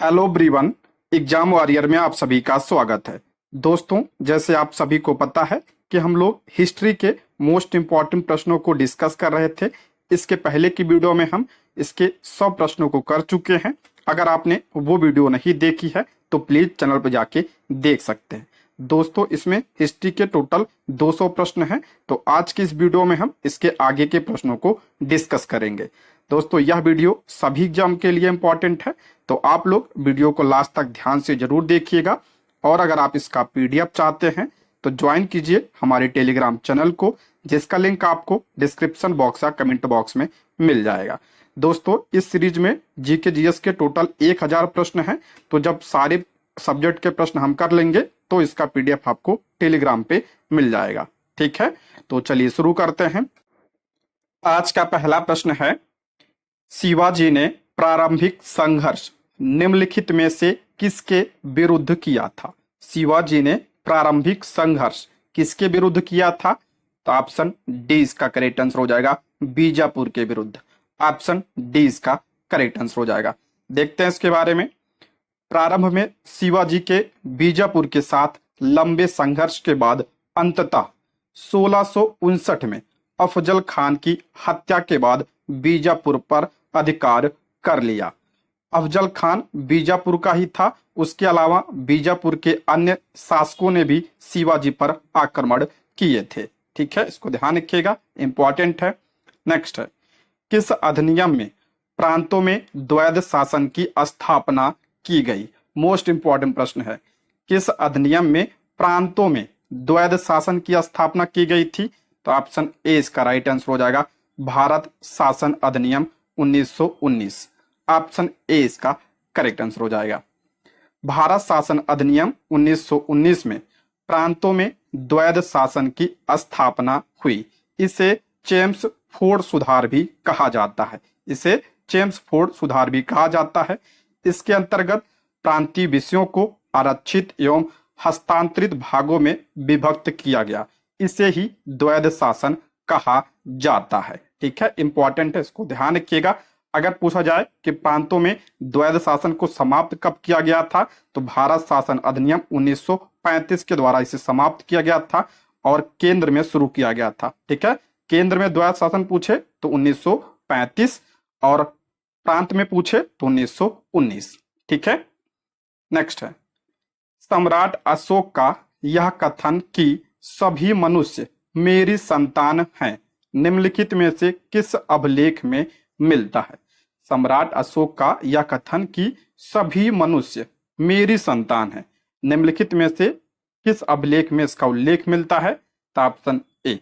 Hello everyone. Exam warrior में आप सभी का स्वागत है। दोस्तों, जैसे आप सभी को पता है कि हम लोग हिस्ट्री के मोस्ट इम्पॉर्टेंट प्रश्नों को डिस्कस कर रहे थे। इसके पहले की वीडियो में हम इसके 100 प्रश्नों को कर चुके हैं। अगर आपने वो वीडियो नहीं देखी है तो प्लीज चैनल पर जाके देख सकते हैं। दोस्तों, इसमें हिस्ट्री के टोटल 200 प्रश्न हैं। तो आज की इस वीडियो में हम इसके आगे के प्रश्नों को डिस्कस करेंगे। दोस्तों, यह वीडियो सभी एग्जाम के लिए इम्पोर्टेंट है, तो आप लोग वीडियो को लास्ट तक ध्यान से जरूर देखिएगा। और अगर आप इसका पीडीएफ चाहते हैं तो ज्वाइन कीजिए हमारे टेलीग्राम चैनल को, जिसका लिंक आपको डिस्क्रिप्शन बॉक्स या कमेंट बॉक्स में मिल जाएगा। दोस्तों, इस सीरीज में जीके जीएस के टोटल 1000 प्रश्न हैं। तो जब सारे सब्जेक्ट के प्रश्न हम कर लेंगे तो इसका पीडीएफ आपको टेलीग्राम पे मिल जाएगा। ठीक है, तो चलिए शुरू करते हैं। आज का पहला प्रश्न है, शिवाजी ने प्रारंभिक संघर्ष निम्नलिखित में से किसके विरुद्ध किया था? शिवाजी ने प्रारंभिक संघर्ष किसके विरुद्ध किया था? तो ऑप्शन डी इसका करेक्ट आंसर हो जाएगा, बीजापुर के विरुद्ध। ऑप्शन डी इसका करेक्ट आंसर हो जाएगा। देखते हैं इसके बारे में। प्रारंभ में शिवाजी के बीजापुर के साथ लंबे संघर्ष के बाद अंततः 1659 में अफजल खान की हत्या के बाद बीजापुर पर अधिकार कर लिया। अफजल खान बीजापुर का ही था, उसके अलावा बीजापुर के अन्य शासकों ने भी शिवाजी पर आक्रमण किए थे। ठीक है, इसको ध्यान रखिएगा, इंपॉर्टेंट है। नेक्स्ट है, किस अधिनियम में प्रांतों में द्वैध शासन की स्थापना की गई? मोस्ट इंपॉर्टेंट प्रश्न है, किस अधिनियम में प्रांतों में द्वैध शासन की स्थापना की गई थी? तो ऑप्शन ए इसका राइट आंसर हो जाएगा, भारत शासन अधिनियम 1919। ऑप्शन ए इसका करेक्ट आंसर हो जाएगा। भारत शासन अधिनियम 1919 में प्रांतों में द्वैध शासन की स्थापना हुई। इसे चेम्सफोर्ड सुधार भी कहा जाता है। इसे चेम्सफोर्ड सुधार भी कहा जाता है। इसके अंतर्गत प्रांतीय विषयों को आरक्षित एवं हस्तांतरित भागों में विभक्त किया गया। इसे ही द्वैध शासन कहा जाता है। ठीक है, इंपॉर्टेंट है, इसको ध्यान रखिएगा। अगर पूछा जाए कि प्रांतों में द्वैध शासन को समाप्त कब किया गया था, तो भारत शासन अधिनियम 1935 के द्वारा इसे समाप्त किया गया था और केंद्र में शुरू किया गया था। ठीक है, केंद्र में द्वैध शासन पूछे तो 1935 और प्रांत में पूछे तो 1919। ठीक है, नेक्स्ट है, सम्राट अशोक का यह कथन कि सभी मनुष्य मेरी संतान हैं निम्नलिखित में से किस अभिलेख में मिलता है? सम्राट अशोक का यह कथन कि सभी मनुष्य मेरी संतान है निम्नलिखित में से किस अभिलेख में इसका उल्लेख मिलता है? तो ऑप्शन ए,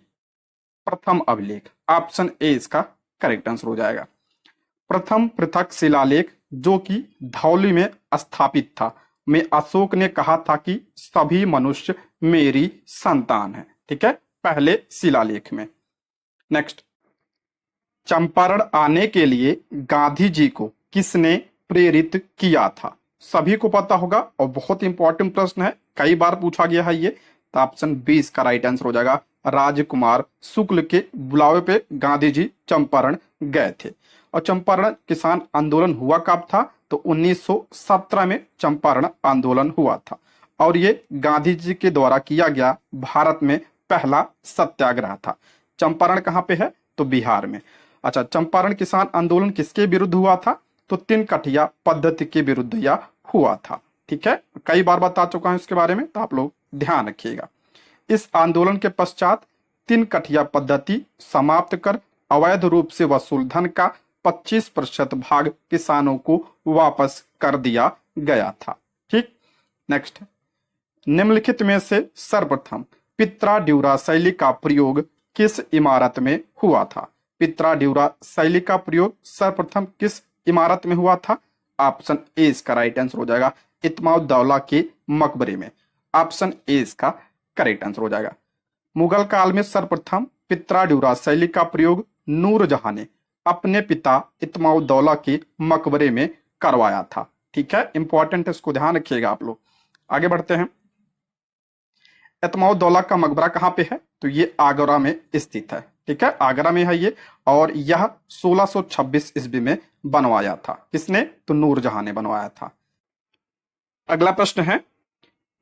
प्रथम अभिलेख। ऑप्शन ए इसका करेक्ट आंसर हो जाएगा। प्रथम पृथक शिलालेख जो कि धौली में स्थापित था, में अशोक ने कहा था कि सभी मनुष्य मेरी संतान है। ठीक है, पहले शिलालेख में। नेक्स्ट, चंपारण आने के लिए गांधी जी को किसने प्रेरित किया था? सभी को पता होगा और बहुत इंपॉर्टेंट प्रश्न है, कई बार पूछा गया है ये। तो ऑप्शन बी इसका राइट आंसर हो जाएगा, राजकुमार शुक्ल के बुलावे पे गांधी जी चंपारण गए थे। और चंपारण किसान आंदोलन हुआ कब था? तो 1917 में चंपारण आंदोलन हुआ था और ये गांधी जी के द्वारा किया गया भारत में पहला सत्याग्रह था। चंपारण कहाँ पे है? तो बिहार में। अच्छा, चंपारण किसान आंदोलन किसके विरुद्ध हुआ था? तो तीन कठिया पद्धति के विरुद्ध यह हुआ था। ठीक है, कई बार बता चुका हूं इसके बारे में, तो आप लोग ध्यान रखिएगा। इस आंदोलन के पश्चात तीन कठिया पद्धति समाप्त कर अवैध रूप से वसूल धन का 25% भाग किसानों को वापस कर दिया गया था। ठीक, नेक्स्ट, निम्नलिखित में से सर्वप्रथम पित्रा-ड्यूरा शैली का प्रयोग किस इमारत में हुआ था? पित्रा-ड्यूरा शैली का प्रयोग सर्वप्रथम किस इमारत में हुआ था? ऑप्शन ए इसका राइट आंसर हो जाएगा, इत्माउद्दौला के मकबरे में। ऑप्शन ए इसका करेक्ट आंसर हो जाएगा। मुगल काल में सर्वप्रथम पित्रा-ड्यूरा शैली का प्रयोग नूरजहां ने अपने पिता इत्माउद्दौला के मकबरे में करवाया था। ठीक है, इंपॉर्टेंट है, इसको ध्यान रखिएगा आप लोग। आगे बढ़ते हैं। इत्माउद्दौला का मकबरा कहाँ पे है? तो ये आगरा में स्थित है। ठीक है, आगरा में है ये, और यह 1626 ईस्वी में बनवाया था। किसने? तो नूरजहां ने बनवाया था। अगला प्रश्न है,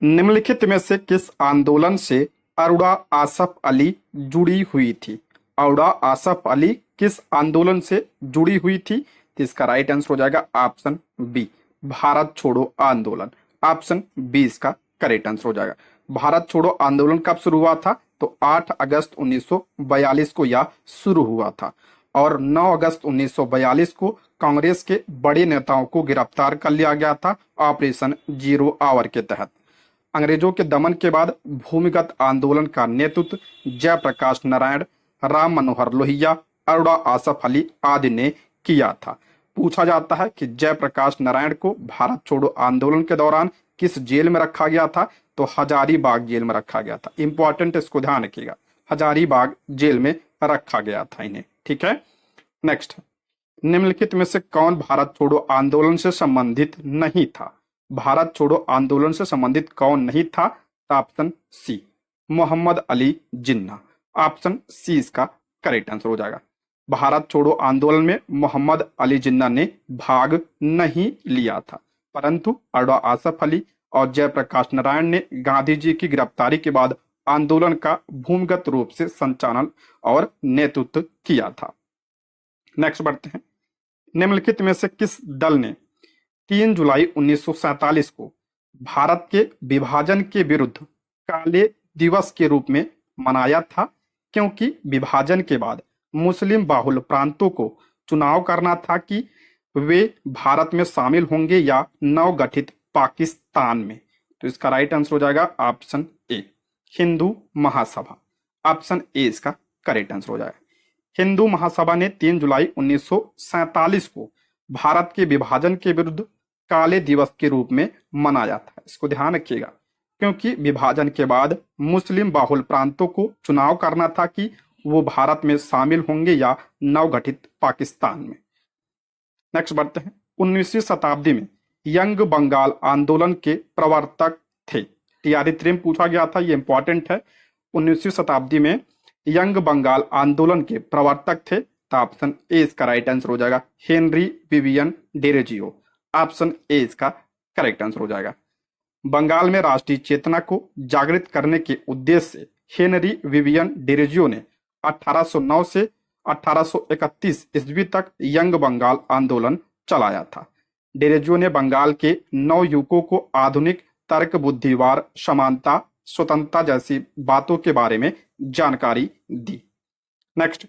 निम्नलिखित में से किस आंदोलन से अरोड़ा आसफ अली जुड़ी हुई थी? अरोड़ा आसफ अली किस आंदोलन से जुड़ी हुई थी? तो इसका राइट आंसर हो जाएगा ऑप्शन बी, भारत छोड़ो आंदोलन। ऑप्शन बी इसका करेक्ट आंसर हो जाएगा। भारत छोड़ो आंदोलन कब शुरू हुआ था? तो 8 अगस्त 1942 को यह शुरू हुआ था और 9 अगस्त 1942 को कांग्रेस के बड़े नेताओं को गिरफ्तार कर लिया गया था ऑपरेशन जीरो आवर के तहत। अंग्रेजों के दमन के बाद भूमिगत आंदोलन का नेतृत्व जयप्रकाश नारायण, राम मनोहर लोहिया, अरोड़ा आसफ अली आदि ने किया था। पूछा जाता है कि जयप्रकाश नारायण को भारत छोड़ो आंदोलन के दौरान किस जेल में रखा गया था? तो हजारीबाग जेल में रखा गया था। इंपॉर्टेंट, इसको ध्यान रखिएगा, हजारीबाग जेल में रखा गया था इन्हें। ठीक है, नेक्स्ट, निम्नलिखित में से कौन भारत छोड़ो आंदोलन से संबंधित नहीं था? भारत छोड़ो आंदोलन से संबंधित कौन नहीं था? Option C, Mohammad Ali Jinnah. Option C इसका करेक्ट आंसर हो जाएगा। भारत छोड़ो आंदोलन में मोहम्मद अली जिन्ना ने भाग नहीं लिया था, परंतु अरोड़ा आसफ अली और जयप्रकाश नारायण ने गांधी जी की गिरफ्तारी के बाद आंदोलन का भूमिगत रूप से संचालन और नेतृत्व किया था। नेक्स्ट बढ़ते हैं, निम्नलिखित में से किस दल ने 3 जुलाई 1947 को भारत के विभाजन के विरुद्ध काले दिवस के रूप में मनाया था? क्योंकि विभाजन के बाद मुस्लिम बाहुल प्रांतों को चुनाव करना था कि वे भारत में शामिल होंगे या नवगठित पाकिस्तान में। तो इसका राइट आंसर हो जाएगा option A, Hindu Mahasabha. Option A इसका करेक्ट आंसर हो जाएगा। हिंदू महासभा ने 3 जुलाई 1947 को भारत के विभाजन के विरुद्ध काले दिवस के रूप में मनाया था। इसको ध्यान रखिएगा, क्योंकि विभाजन के बाद मुस्लिम बाहुल प्रांतों को चुनाव करना था कि वो भारत में शामिल होंगे या नवगठित पाकिस्तान में। नेक्स्ट बढ़ते हैं, 19वीं शताब्दी में यंग बंगाल आंदोलन के प्रवर्तक थे। टीआरई 3 में पूछा गया था, ये इंपॉर्टेंट है। 19वीं शताब्दी में यंग बंगाल आंदोलन के प्रवर्तक थे। तो ऑप्शन ए इसका राइट आंसर हो जाएगा, Henry Vivian Derozio. Option A इसका करेक्ट आंसर हो जाएगा। बंगाल में राष्ट्रीय चेतना को जागृत करने के उद्देश्य से हेनरी विवियन डेरोजियो ने 1809 से 1831 ईस्वी तक यंग बंगाल आंदोलन चलाया था। डेरोजियो ने बंगाल के नव युवकों को आधुनिक तर्क, बुद्धिवार, समानता, स्वतंत्रता जैसी बातों के बारे में जानकारी दी। नेक्स्ट,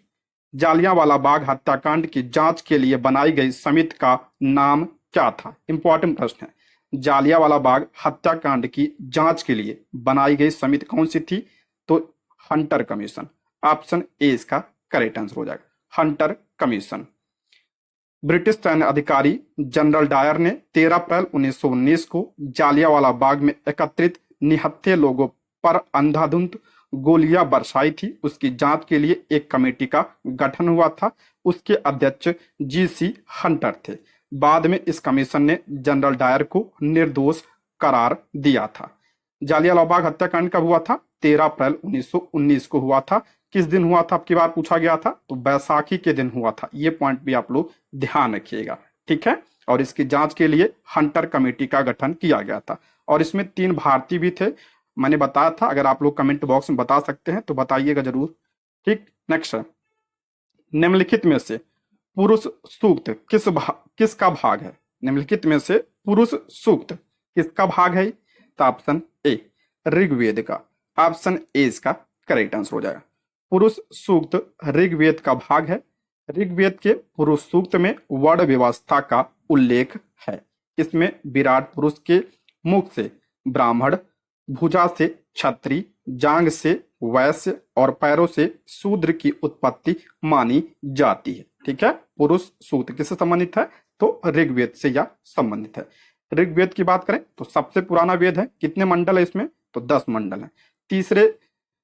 जालियांवाला बाग हत्याकांड की जांच के लिए बनाई गई समिति का नाम क्या था? इंपॉर्टेंट प्रश्न है। जालियांवाला बाग हत्याकांड की जांच के लिए बनाई गई समिति कौन सी थी? तो हंटर कमीशन। ऑप्शन ए इसका करेक्ट आंसर हो जाएगा, हंटर कमीशन। ब्रिटिश सैन्य अधिकारी जनरल डायर ने 13 अप्रैल 1919 को जालियांवाला बाग में एकत्रित निहत्थे लोगों पर अंधाधुंध गोलियां बरसाई थी। उसकी जांच के लिए एक कमेटी का गठन हुआ था। उसके अध्यक्ष जीसी हंटर थे। बाद में इस कमीशन ने जनरल डायर को निर्दोष करार दिया था। जालियांवाला बाग हत्याकांड कब हुआ था? 13 अप्रैल 1919 को हुआ था। किस दिन हुआ था आपकी बार पूछा गया था? तो बैसाखी के दिन हुआ था। ये पॉइंट भी आप लोग ध्यान रखिएगा, ठीक है। और इसकी जांच के लिए हंटर कमेटी का गठन किया गया था और इसमें 3 भारतीय भी थे। मैंने बताया था, अगर आप लोग कमेंट बॉक्स में बता सकते हैं तो बताइएगा जरूर, ठीक। नेक्स्ट, निम्नलिखित में से पुरुष सूक्त किसका भाग है? निम्नलिखित में से पुरुष सूक्त किसका भाग है? तो ऑप्शन ए, ऋग्वेद का। ऑप्शन ए इसका करेक्ट आंसर हो जाएगा। पुरुष सूक्त ऋग्वेद का भाग है। ऋग्वेद के पुरुष सूक्त में वर्ण व्यवस्था का उल्लेख है। इसमें विराट पुरुष के मुख से ब्राह्मण, भुजा से क्षत्रिय, जांग से वैश्य और पैरों से शूद्र की उत्पत्ति मानी जाती है, ठीक है। पुरुष सूक्त किससे संबंधित है? तो ऋग्वेद से यह संबंधित है। ऋग्वेद की बात करें तो सबसे पुराना वेद है। कितने मंडल है इसमें? तो 10 मंडल है। तीसरे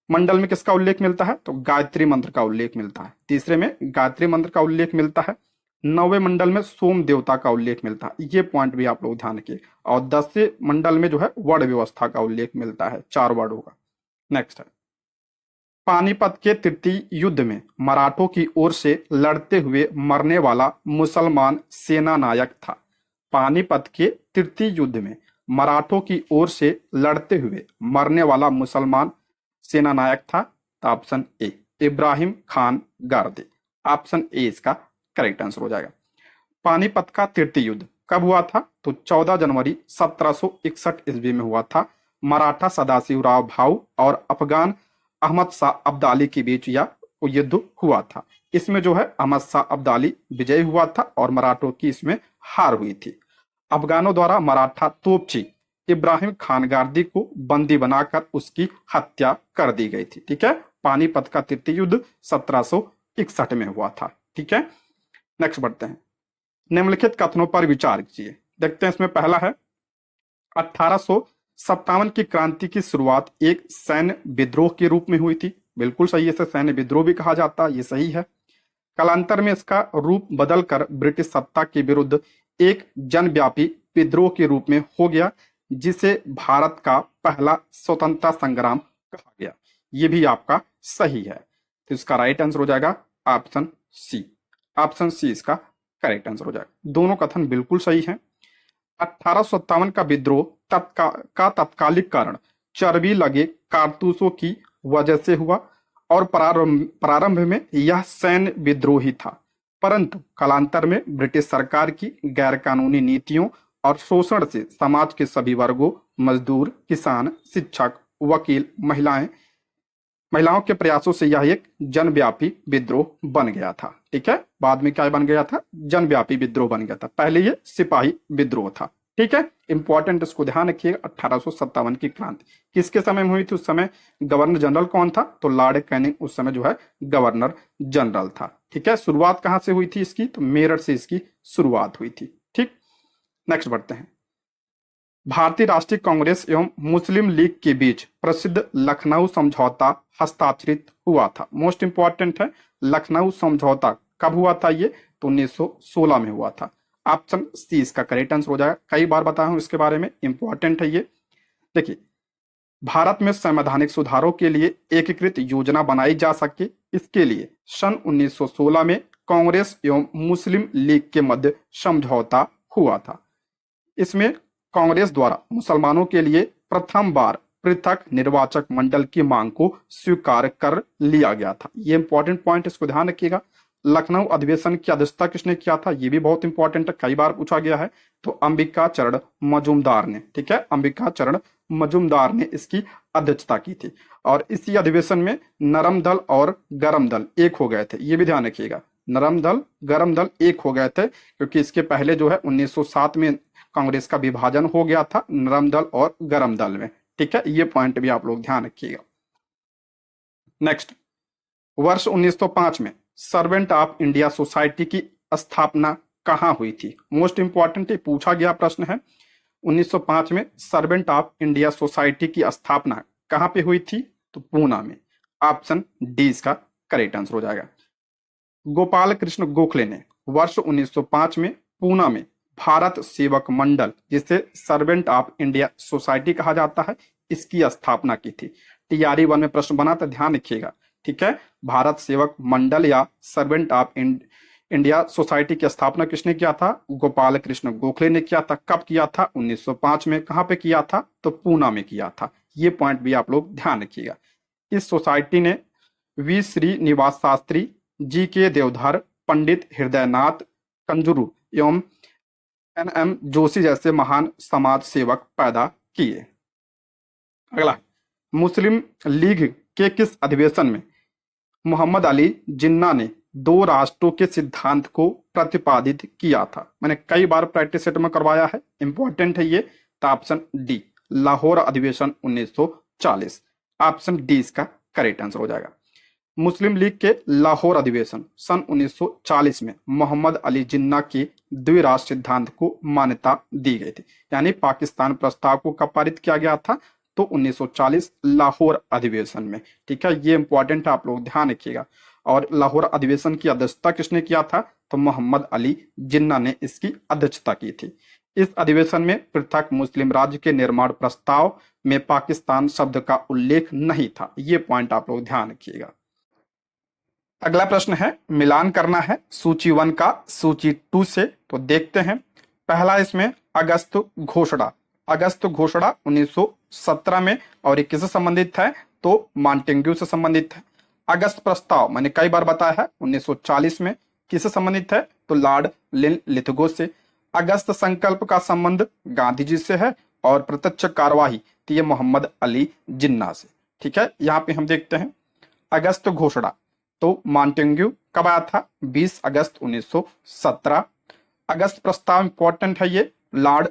मंडल में किसका उल्लेख मिलता है? तो गायत्री मंत्र का उल्लेख मिलता है। तीसरे में गायत्री मंत्र का उल्लेख मिलता है। 9वें मंडल में सोम देवता का उल्लेख मिलता है। ये पॉइंट भी आप लोग ध्यान रखिए। और 10वें मंडल में जो है वर्ण व्यवस्था का उल्लेख मिलता है, 4 वर्ण होगा। नेक्स्ट है, पानीपत के तृतीय युद्ध में मराठों की ओर से लड़ते हुए मरने वाला मुसलमान सेना नायक था। पानीपत के तृतीय युद्ध में मराठों की ओर से लड़ते हुए मरने वाला मुसलमान सेना नायक था? तो option A Ibrahim Khan Gardi. Option A इसका करेक्ट आंसर हो जाएगा। पानीपत का तृतीय युद्ध कब हुआ था? तो 14 जनवरी 1761 ईस्वी में हुआ था। मराठा सदाशिवराव भाऊ और अफगान अहमद शाह अब्दाली के बीच यह युद्ध हुआ था। इसमें जो है अहमद शाह अब्दाली विजयी हुआ था और मराठों की इसमें हार हुई थी। अफगानों द्वारा मराठा तोपची इब्राहिम खान गारदी को बंदी बनाकर उसकी हत्या कर दी गई थी। ठीक है, पानीपत का तृतीय युद्ध 1761 में हुआ था। ठीक है, नेक्स्ट बढ़ते हैं। निम्नलिखित कथनों पर विचार कीजिए। देखते हैं, इसमें पहला है 1857 की क्रांति की शुरुआत एक सैन्य विद्रोह के रूप में हुई थी। बिल्कुल सही है, इसे सैन्य विद्रोह भी कहा जाता है, ये सही है। कालांतर में इसका रूप बदलकर ब्रिटिश सत्ता के विरुद्ध एक जनव्यापी विद्रोह के रूप में हो गया, जिसे भारत का पहला स्वतंत्रता संग्राम कहा गया। ये भी आपका सही है, तो इसका राइट आंसर हो जाएगा ऑप्शन सी। ऑप्शन सी इसका करेक्ट आंसर हो जाएगा। दोनों कथन बिल्कुल सही हैं। 1857 का विद्रोह का तत्कालिक कारण चर्बी लगे कारतूसों की वजह से हुआ और प्रारंभ में यह सैन्य विद्रोह ही था, परंतु कालांतर में ब्रिटिश सरकार की गैरकानूनी नीतियों और शोषण से समाज के सभी वर्गों, मजदूर, किसान, शिक्षक, वकील, महिलाओं के प्रयासों से यह एक जनव्यापी विद्रोह बन गया था। ठीक है, बाद में क्या बन गया था? जनव्यापी विद्रोह बन गया था। पहले ये सिपाही विद्रोह था। ठीक है, इंपॉर्टेंट, इसको ध्यान रखिएगा। 1857 की क्रांति किसके समय में हुई थी? उस समय गवर्नर जनरल कौन था? तो लॉर्ड कैनिंग उस समय जो है गवर्नर जनरल था। ठीक है, शुरुआत कहां से हुई थी इसकी? तो मेरठ से इसकी शुरुआत हुई थी। ठीक, नेक्स्ट बढ़ते हैं। भारतीय राष्ट्रीय कांग्रेस एवं मुस्लिम लीग के बीच प्रसिद्ध लखनऊ समझौता हस्ताक्षरित हुआ था। मोस्ट इंपॉर्टेंट है, लखनऊ समझौता कब हुआ था? ये तो 1916 में हुआ था। ऑप्शन सी इसका करेक्ट आंसर हो जाएगा। कई बार बताया हूं इसके बारे में, इंपॉर्टेंट है ये। देखिए, भारत में संवैधानिक सुधारों के लिए एकीकृत योजना बनाई जा सके, इसके लिए सन 1916 में कांग्रेस एवं मुस्लिम लीग के मध्य समझौता हुआ था। इसमें कांग्रेस द्वारा मुसलमानों के लिए प्रथम बार पृथक निर्वाचक मंडल की मांग को स्वीकार कर लिया गया था। ये इंपॉर्टेंट पॉइंट, इसको ध्यान रखिएगा। लखनऊ अधिवेशन की अध्यक्षता किसने किया था? ये भी बहुत इंपॉर्टेंट है, कई बार पूछा गया है। तो अंबिका चरण मजूमदार ने। ठीक है, अंबिका चरण मजूमदार ने इसकी अध्यक्षता की थी। और इसी अधिवेशन में नरम दल और गरम दल एक हो गए थे। ये भी ध्यान रखिएगा, नरम दल गरम दल एक हो गए थे, क्योंकि इसके पहले जो है 1907 में कांग्रेस का विभाजन हो गया था नरम दल और गरम दल में। ठीक है, ये पॉइंट भी आप लोग ध्यान रखिएगा। नेक्स्ट, वर्ष 1905 में सर्वेंट ऑफ इंडिया सोसाइटी की स्थापना कहां हुई थी? मोस्ट इंपॉर्टेंट पूछा गया प्रश्न है। 1905 में सर्वेंट ऑफ इंडिया सोसाइटी की स्थापना कहां पे हुई थी? तो पूना में। ऑप्शन डी इसका करेक्ट आंसर हो जाएगा। गोपाल कृष्ण गोखले ने वर्ष 1905 में पूना में भारत सेवक मंडल, जिसे सर्वेंट ऑफ इंडिया सोसाइटी कहा जाता है, इसकी स्थापना की थी। टीआरई 1 में प्रश्न बना था, ध्यान रखिएगा। ठीक है, भारत सेवक मंडल या सर्वेंट ऑफ इंडिया सोसाइटी की स्थापना किसने किया था? गोपाल कृष्ण गोखले ने किया था। कब किया था? 1905 में। कहां पे किया था? तो पूना में किया था। ये पॉइंट भी आप लोग ध्यान रखिएगा। इस सोसाइटी ने वी श्रीनिवास शास्त्री, जी के देवधर, पंडित हृदयनाथ कंजरू एवं एम जोशी जैसे महान समाज सेवक पैदा किए। अगला, मुस्लिम लीग के किस अधिवेशन में मोहम्मद अली जिन्ना ने दो राष्ट्रों के सिद्धांत को प्रतिपादित किया था? मैंने कई बार प्रैक्टिस सेट में करवाया है, इंपॉर्टेंट है ये। तो ऑप्शन डी, लाहौर अधिवेशन 1940। ऑप्शन डी इसका करेक्ट आंसर हो जाएगा। मुस्लिम लीग के लाहौर अधिवेशन सन 1940 में मोहम्मद अली जिन्ना के द्विराष्ट्र सिद्धांत को मान्यता दी गई थी। यानी पाकिस्तान प्रस्ताव को कब पारित किया गया था? तो 1940 लाहौर अधिवेशन में। ठीक है, ये इंपॉर्टेंट है, आप लोग ध्यान रखिएगा। और लाहौर अधिवेशन की अध्यक्षता किसने किया था? तो मोहम्मद अली जिन्ना ने इसकी अध्यक्षता की थी। इस अधिवेशन में पृथक मुस्लिम राज्य के निर्माण प्रस्ताव में पाकिस्तान शब्द का उल्लेख नहीं था। ये पॉइंट आप लोग ध्यान रखिएगा। अगला प्रश्न है, मिलान करना है सूची 1 का सूची 2 से। तो देखते हैं, पहला इसमें अगस्त घोषणा अगस्त घोषणा 1917 में, और ये किससे संबंधित है तो मॉन्टेग्यू से संबंधित है। अगस्त प्रस्ताव मैंने कई बार बताया है 1940 में, किससे संबंधित है तो लॉर्ड लिथगो से। अगस्त संकल्प का संबंध गांधी जी से है, और प्रत्यक्ष कार्यवाही तो ये मोहम्मद अली जिन्ना से। ठीक है, यहाँ पे हम देखते हैं अगस्त घोषणा तो मॉन्टेग्यू कब आया था 20 अगस्त 1917। अगस्त प्रस्ताव इंपॉर्टेंट है, ये लॉर्ड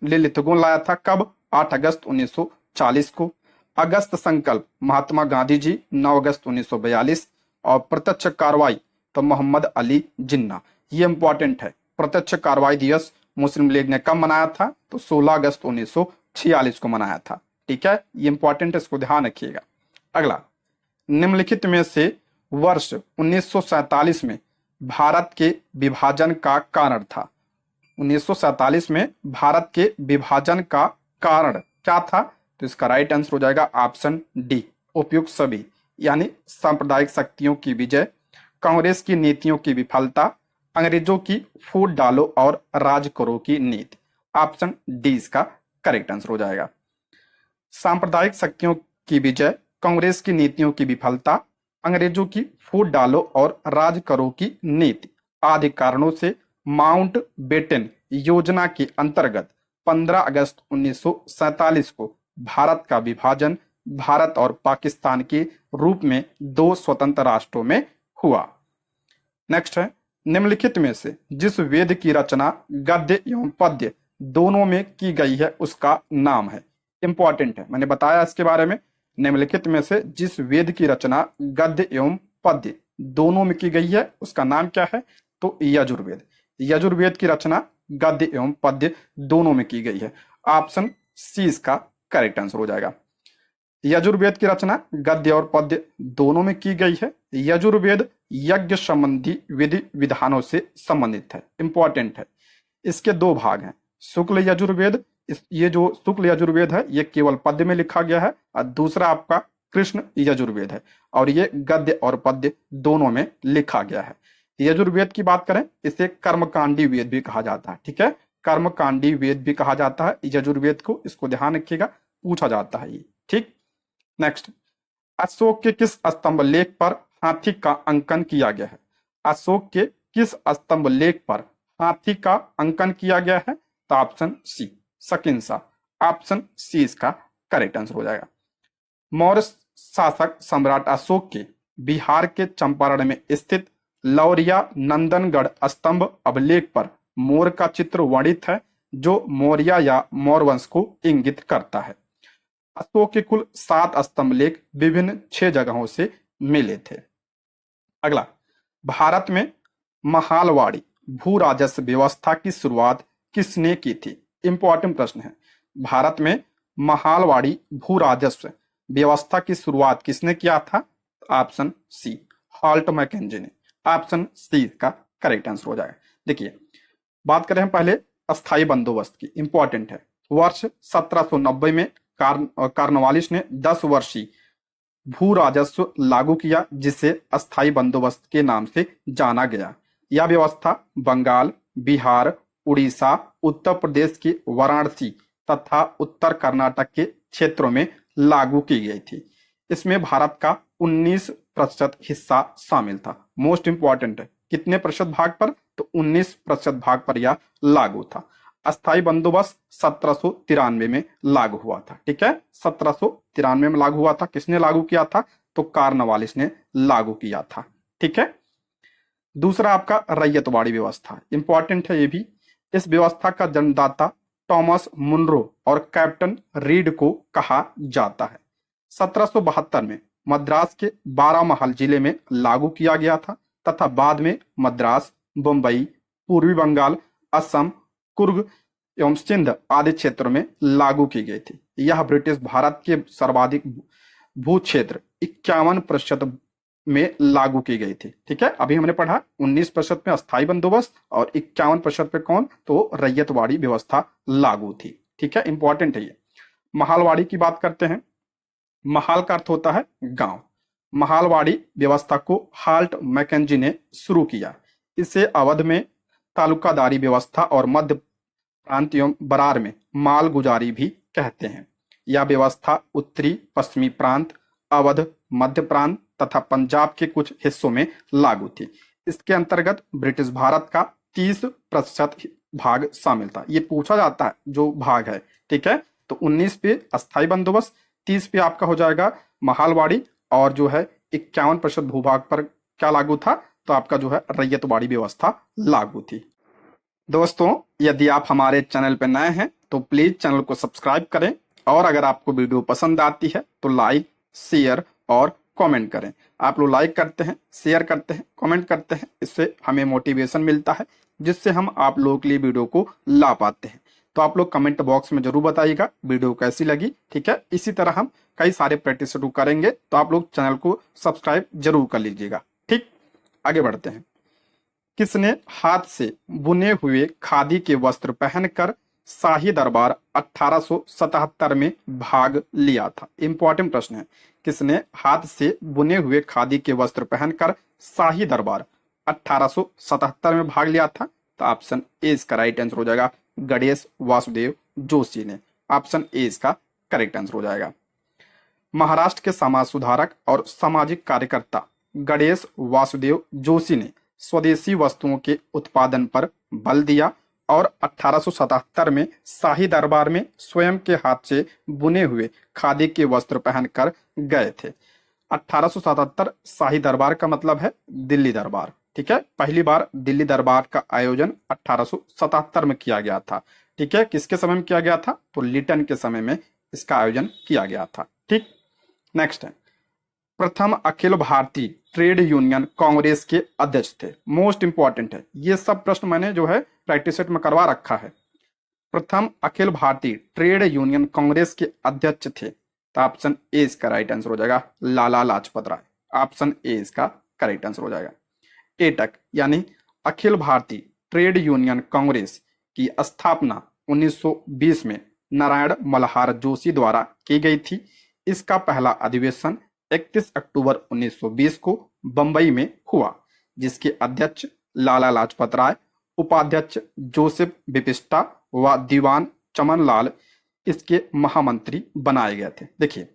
लिथगो लाया था कब 8 अगस्त 1940 को। अगस्त संकल्प महात्मा गांधी जी 9 अगस्त 1942, और प्रत्यक्ष कार्रवाई तो मोहम्मद अली जिन्ना। ये इंपॉर्टेंट है, प्रत्यक्ष कार्रवाई दिवस मुस्लिम लीग ने कब मनाया था तो 16 अगस्त 1946 को मनाया था। ठीक है, ये इंपॉर्टेंट है, इसको ध्यान रखिएगा। अगला, निम्नलिखित में से वर्ष 1947 में भारत के विभाजन का कारण था। 1947 में भारत के विभाजन का कारण क्या था तो इसका राइट आंसर हो जाएगा ऑप्शन डी, उपयुक्त सभी, यानी सांप्रदायिक शक्तियों की विजय, कांग्रेस की नीतियों की विफलता, अंग्रेजों की फूट डालो और राज करो की नीति। ऑप्शन डी इसका करेक्ट आंसर हो जाएगा। सांप्रदायिक शक्तियों की विजय, कांग्रेस की नीतियों की विफलता, अंग्रेजों की फूट डालो और राज करो की नीति आदि कारणों से माउंट बेटन योजना के अंतर्गत 15 अगस्त 1947 को भारत का विभाजन भारत और पाकिस्तान के रूप में दो स्वतंत्र राष्ट्रों में हुआ। नेक्स्ट है, निम्नलिखित में से जिस वेद की रचना गद्य एवं पद्य दोनों में की गई है उसका नाम है। इंपॉर्टेंट है, मैंने बताया इसके बारे में। निम्नलिखित में से जिस वेद की रचना गद्य एवं पद्य दोनों में की गई है उसका नाम क्या है तो यजुर्वेद। यजुर्वेद की रचना गद्य एवं पद्य दोनों में की गई है। ऑप्शन सी इसका करेक्ट आंसर हो जाएगा। यजुर्वेद की रचना गद्य और पद्य दोनों में की गई है। यजुर्वेद यज्ञ संबंधी विधि विधानों से संबंधित है। इंपॉर्टेंट है, इसके दो भाग हैं, शुक्ल यजुर्वेद, ये जो शुक्ल यजुर्वेद है ये केवल पद्य में लिखा गया है, और दूसरा आपका कृष्ण यजुर्वेद है, और ये गद्य और पद्य दोनों में लिखा गया है। यजुर्वेद की बात करें, इसे कर्मकांडी वेद भी कहा जाता है। ठीक है, कर्मकांडी वेद भी कहा जाता है यजुर्वेद को, इसको ध्यान रखिएगा, पूछा जाता है ये। ठीक, नेक्स्ट, अशोक के किस स्तंभ लेख पर हाथी का अंकन किया गया है। अशोक के किस स्तंभ लेख पर हाथी का अंकन किया गया है तो ऑप्शन सी शकिंसा। ऑप्शन सी इसका करेक्ट आंसर हो जाएगा। मौर्य शासक सम्राट अशोक के बिहार के चंपारण में स्थित लौरिया नंदनगढ़ स्तंभ अभिलेख पर मोर का चित्र वर्णित है जो मौर्य या मौर्य वंश को इंगित करता है। अशोक के कुल 7 स्तंभ लेख विभिन्न 6 जगहों से मिले थे। अगला, भारत में महालवाड़ी भू राजस्व व्यवस्था की शुरुआत किसने की थी। इंपॉर्टेंट प्रश्न है, भारत में महालवाड़ी भू राजस्व व्यवस्था की शुरुआत किसने किया था। ऑप्शन सी हॉल्ट मैकेंजी ने। ऑप्शन सी का करेक्ट आंसर हो जाएगा। देखिए, बात करें हम पहले अस्थाई बंदोबस्त की। इंपॉर्टेंट है, वर्ष 1790 में कार्नवालिस ने 10 वर्षीय भू राजस्व लागू किया जिसे अस्थाई बंदोबस्त के नाम से जाना गया। यह व्यवस्था बंगाल, बिहार, उड़ीसा, उत्तर प्रदेश के वाराणसी तथा उत्तर कर्नाटक के क्षेत्रों में लागू की गई थी। इसमें भारत का 19% हिस्सा शामिल था। मोस्ट इंपॉर्टेंट है, कितने प्रतिशत भाग पर तो 19% भाग पर यह लागू था। अस्थाई बंदोबस्त 1793 में लागू हुआ था। ठीक है, 1793 में लागू हुआ था। किसने लागू किया था तो कार्नवालिस ने लागू किया था। ठीक है, दूसरा आपका रैयतवाड़ी व्यवस्था। इंपॉर्टेंट है ये भी। इस व्यवस्था का जन्मदाता टॉमस मुनरो और कैप्टन रीड को कहा जाता है। 1772 में मद्रास के 12 महल जिले में लागू किया गया था तथा बाद में मद्रास, बंबई, पूर्वी बंगाल, असम, कुर्ग एवं सिंध आदि क्षेत्रों में लागू की गई थी। यह ब्रिटिश भारत के सर्वाधिक भू क्षेत्र 51% में लागू की गई थी। ठीक है, अभी हमने पढ़ा 19% में अस्थाई बंदोबस्त और 51% पे कौन तो रैयतवाड़ी व्यवस्था लागू थी। ठीक है, इंपॉर्टेंट है ये। महालवाड़ी की बात करते हैं। महाल का अर्थ होता है गांव। महालवाड़ी व्यवस्था को हॉल्ट मैकेंजी ने शुरू किया। इसे अवध में तालुकादारी व्यवस्था और मध्य प्रांत एवं बरार में मालगुजारी भी कहते हैं। यह व्यवस्था उत्तरी पश्चिमी प्रांत, अवध, मध्य प्रांत तथा पंजाब के कुछ हिस्सों में लागू थी। इसके अंतर्गत ब्रिटिश भारत का 30% भाग शामिल था। ये पूछा जाता है जो भाग है, ठीक है। तो 19 पे अस्थायी बंदोबस्त, 30 पे आपका हो जाएगा महालवाड़ी, और जो है 51% भूभाग पर क्या लागू था, तो आपका जो है रैयतवाड़ी व्यवस्था लागू थी। दोस्तों, यदि आप हमारे चैनल पर नए हैं तो प्लीज चैनल को सब्सक्राइब करें, और अगर आपको वीडियो पसंद आती है तो लाइक, शेयर और कमेंट करें। आप लोग लाइक करते हैं, शेयर करते हैं, कमेंट करते हैं, इससे हमें मोटिवेशन मिलता है, जिससे हम आप लोगों के लिए वीडियो को ला पाते हैं। तो आप लोग कमेंट बॉक्स में जरूर बताइएगा वीडियो कैसी लगी, ठीक है। इसी तरह हम कई सारे प्रैक्टिस शुरू करेंगे, तो आप लोग चैनल को सब्सक्राइब जरूर कर लीजिएगा, ठीक। आगे बढ़ते हैं। किसने हाथ से बुने हुए खादी के वस्त्र पहनकर शाही दरबार 1877 में भाग लिया था? इंपॉर्टेंट प्रश्न है। किसने हाथ से बुने हुए खादी के वस्त्र पहनकर शाही दरबार 1877 में भाग लिया था? तो ऑप्शन ए इसका राइट आंसर हो जाएगा, गणेश वासुदेव जोशी ने। ऑप्शन ए इसका करेक्ट आंसर हो जाएगा। महाराष्ट्र के समाज सुधारक और सामाजिक कार्यकर्ता गणेश वासुदेव जोशी ने स्वदेशी वस्तुओं के उत्पादन पर बल दिया और 1877 में शाही दरबार में स्वयं के हाथ से बुने हुए खादी के वस्त्र पहनकर गए थे। 1877 शाही दरबार का मतलब है दिल्ली दरबार, ठीक है। पहली बार दिल्ली दरबार का आयोजन 1877 में किया गया था, ठीक है। किसके समय में किया गया था? तो लिटन के समय में इसका आयोजन किया गया था, ठीक। नेक्स्ट है, प्रथम अखिल भारतीय ट्रेड यूनियन कांग्रेस के अध्यक्ष थे। मोस्ट इंपॉर्टेंट है, ये सब प्रश्न मैंने जो है प्रैक्टिस सेट में करवा रखा है। प्रथम अखिल भारतीय ट्रेड यूनियन कांग्रेस के अध्यक्ष थे, तो ऑप्शन ए इसका राइट आंसर हो जाएगा, लाला लाजपत राय। ऑप्शन ए इसका करेक्ट आंसर हो जाएगा। एटक यानी अखिल भारतीय ट्रेड यूनियन कांग्रेस की स्थापना 1920 में नारायण मल्हार जोशी द्वारा की गई थी। इसका पहला अधिवेशन 31 अक्टूबर 1920 को बंबई में हुआ, जिसके अध्यक्ष लाला लाजपत राय, उपाध्यक्ष जोसेफ बिपिस्टा व दीवान चमनलाल इसके महामंत्री बनाए गए थे। देखिए,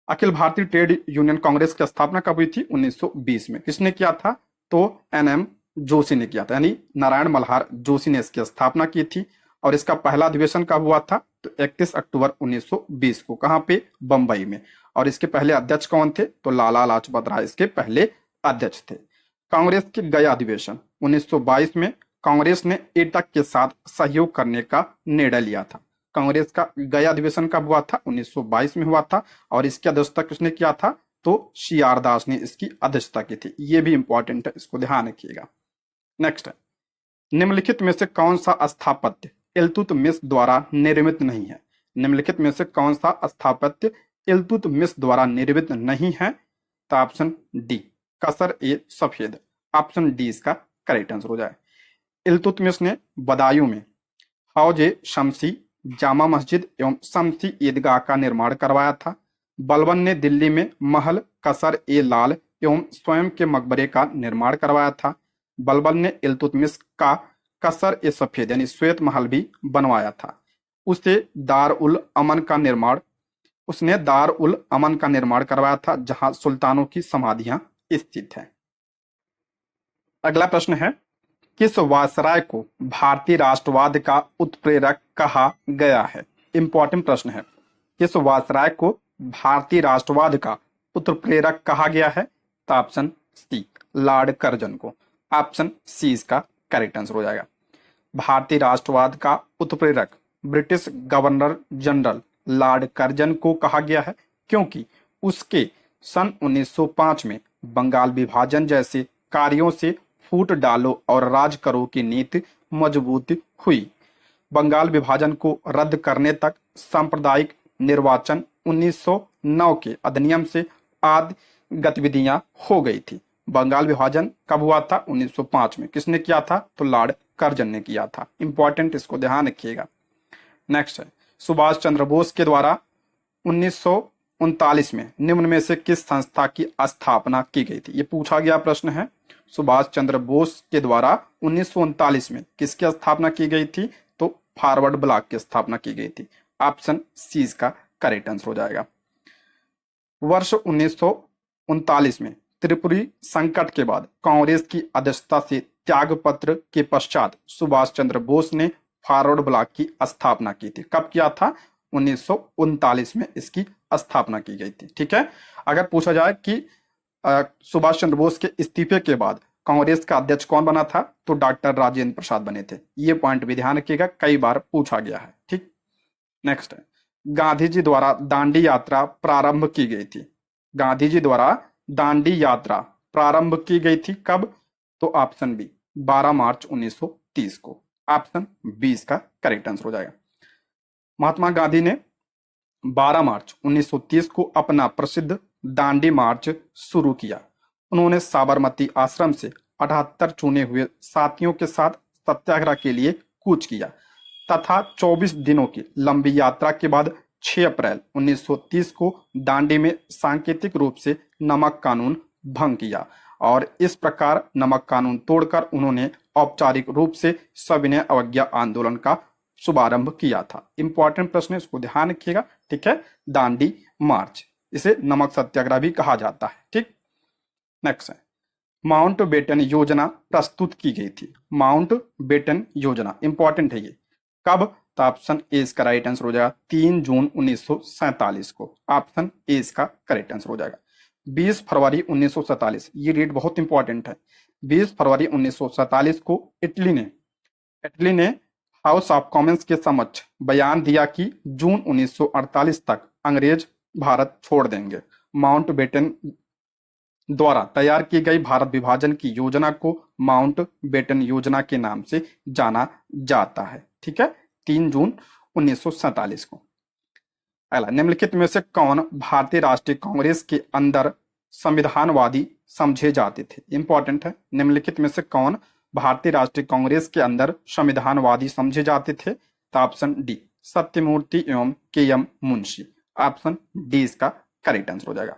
अखिल भारतीय ट्रेड यूनियन कांग्रेस की स्थापना कब हुई थी? 1920 में। किसने किया था? तो एनएम जोशी ने किया था, यानी नारायण मल्हार जोशी ने इसकी स्थापना की थी। और इसका पहला अधिवेशन कब हुआ था? तो 31 अक्टूबर 1920 को। कहां पे? बंबई में। और इसके पहले अध्यक्ष कौन थे? तो लाला लाजपत राय इसके पहले अध्यक्ष थे। कांग्रेस के गया अधिवेशन 1922 में कांग्रेस ने एटक के साथ सहयोग करने का निर्णय लिया था। कांग्रेस का गया अधिवेशन कब हुआ था? 1922 में हुआ था। और इसकी अध्यक्षता किसने किया था? तो CR दास ने इसकी अध्यक्षता की थी। ये भी इंपॉर्टेंट है, इसको ध्यान रखिएगा। नेक्स्ट है, निम्नलिखित में से कौन सा स्थापत्य इल्तुतमिश द्वारा निर्मित नहीं है? निम्नलिखित में से कौन सा स्थापत्य इल्तुतमिश द्वारा निर्मित नहीं है? तो ऑप्शन डी, कसर ए सफेद। ऑप्शन डी इसका करेक्ट आंसर हो जाए। इल्तुतमिश ने बदायूं में हौजे शमसी, जामा मस्जिद एवं शमसी ईदगाह का निर्माण करवाया था। बलबन ने दिल्ली में महल कसर ए लाल एवं स्वयं के मकबरे का निर्माण करवाया था। बलबन ने इल्तुतमिश का कसर ए सफेद यानी श्वेत महल भी बनवाया था। उसने दार उल अमन का निर्माण करवाया था, जहां सुल्तानों की समाधियां स्थित हैं। अगला प्रश्न है, किस वायसराय को भारतीय राष्ट्रवाद का उत्प्रेरक कहा गया है? इंपॉर्टेंट प्रश्न है। किस वायसराय को भारतीय राष्ट्रवाद का उत्प्रेरक कहा गया है? तो ऑप्शन सी, लॉर्ड कर्जन को। ऑप्शन सी इसका करेक्ट आंसर हो जाएगा। भारतीय राष्ट्रवाद का उत्प्रेरक British governor general Lord Curzon को कहा गया है, क्योंकि उसके सन 1905 में बंगाल विभाजन जैसे कार्यों से फूट डालो और राज करो की नीति मजबूत हुई। बंगाल विभाजन को रद्द करने तक सांप्रदायिक निर्वाचन 1909 के अधिनियम से आदि गतिविधियां हो गई थी। बंगाल विभाजन कब हुआ था? 1905 में। किसने किया था? तो लॉर्ड कर्जन ने किया था। इंपॉर्टेंट, इसको ध्यान रखिएगा। नेक्स्ट है, सुभाष चंद्र बोस के द्वारा 1939 में निम्न में से किस संस्था की स्थापना की गई थी? ये पूछा गया प्रश्न है। सुभाष चंद्र बोस के द्वारा 1939 में किसकी स्थापना की गई थी? तो फॉरवर्ड ब्लॉक की स्थापना की गई थी। ऑप्शन सी इसका करेक्ट आंसर हो जाएगा। वर्ष 1939 में त्रिपुरी संकट के बाद कांग्रेस की अध्यक्षता से त्याग पत्र के पश्चात सुभाष चंद्र बोस ने फॉरवर्ड ब्लॉक की स्थापना की थी। कब किया था? 1939 में इसकी स्थापना की गई थी। ठीक है, अगर पूछा जाए कि सुभाष चंद्र बोस के इस्तीफे के बाद कांग्रेस का अध्यक्ष कौन बना था, तो डॉक्टर राजेंद्र प्रसाद बने थे। ये पॉइंट भी ध्यान रखिएगा, कई बार पूछा गया है। ठीक, नेक्स्ट है, गांधी जी द्वारा दांडी यात्रा प्रारंभ की गई थी। गांधी जी द्वारा दांडी यात्रा प्रारंभ की गई थी कब? तो ऑप्शन बी 12 मार्च 1930 को। ऑप्शन बी इसका करेक्ट आंसर हो जाएगा। महात्मा गांधी ने 12 मार्च 1930 को अपना प्रसिद्ध दांडी मार्च शुरू किया। उन्होंने साबरमती आश्रम से 78 चुने हुए साथियों के साथ सत्याग्रह के लिए कूच किया तथा 24 दिनों की लंबी यात्रा के बाद 6 अप्रैल 1930 को दांडी में सांकेतिक रूप से नमक कानून भंग किया और इस प्रकार नमक कानून तोड़कर उन्होंने औपचारिक रूप से सविनय अवज्ञा आंदोलन का शुभारंभ किया था। इंपॉर्टेंट प्रश्न है, इसको ध्यान रखिएगा। ठीक है, दांडी मार्च, इसे नमक सत्याग्रह भी कहा जाता है। ठीक, नेक्स्ट है, माउंट बेटन योजना प्रस्तुत की गई थी। माउंट बेटन योजना इंपॉर्टेंट है ये, कब? तो ऑप्शन ए इसका राइट आंसर हो जाएगा 3 जून 1947 को। ऑप्शन ए इसका करेक्ट आंसर हो जाएगा। 20 फरवरी 1947, ये डेट बहुत इंपॉर्टेंट है। 20 फरवरी 1947 को इटली ने हाउस ऑफ कॉमन्स के समक्ष बयान दिया कि जून 1948 तक अंग्रेज भारत छोड़ देंगे। माउंट बेटन द्वारा तैयार की गई भारत विभाजन की योजना को माउंट बेटन योजना के नाम से जाना जाता है। ठीक है, 3 जून 1947 को। अगला, निम्नलिखित में से कौन भारतीय राष्ट्रीय कांग्रेस के अंदर संविधानवादी समझे जाते थे? इंपॉर्टेंट है, निम्नलिखित में से कौन भारतीय राष्ट्रीय कांग्रेस के अंदर संविधानवादी समझे जाते थे? तो ऑप्शन डी सत्यमूर्ति एवं के.एम. मुंशी। ऑप्शन डी इसका करेक्ट आंसर हो जाएगा।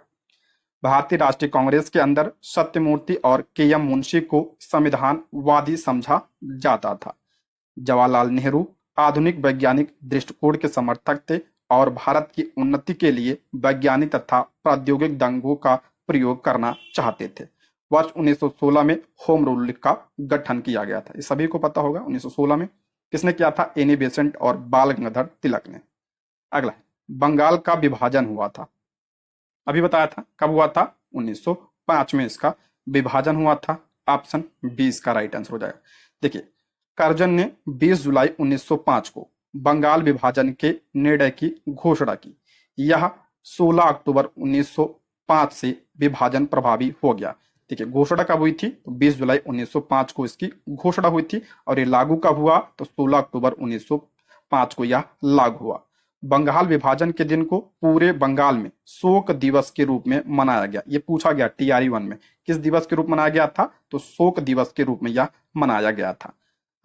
भारतीय राष्ट्रीय कांग्रेस के अंदर सत्यमूर्ति और के.एम. मुंशी को संविधानवादी समझा जाता था। जवाहरलाल नेहरू आधुनिक वैज्ञानिक दृष्टिकोण के समर्थक थे और भारत की उन्नति के लिए वैज्ञानिक तथा प्रौद्योगिक ढंगों का प्रयोग करना चाहते थे। वर्ष 1916 में होम रूल का गठन किया गया था। इस सभी को पता होगा, 1916 में किसने किया था? एनी बेसेंट और बाल गंगाधर तिलक ने। अगला, बंगाल का विभाजन हुआ था, अभी बताया था, कब हुआ था? 1905 में इसका विभाजन हुआ था। ऑप्शन बी इसका राइट आंसर हो जाएगा। देखिए, कर्जन ने 20 जुलाई 1905 को बंगाल विभाजन के निर्णय की घोषणा की। यह 16 अक्टूबर 1905 से विभाजन प्रभावी हो गया। देखिए, घोषणा कब हुई थी? तो 20 जुलाई 1905 को इसकी घोषणा हुई थी और ये लागू कब हुआ? तो 16 अक्टूबर 1905 को यह लागू हुआ। बंगाल विभाजन के दिन को पूरे बंगाल में शोक दिवस के रूप में मनाया गया। ये पूछा गया TRE 1 में, किस दिवस के रूप में मनाया गया था? तो शोक दिवस के रूप में यह मनाया गया था।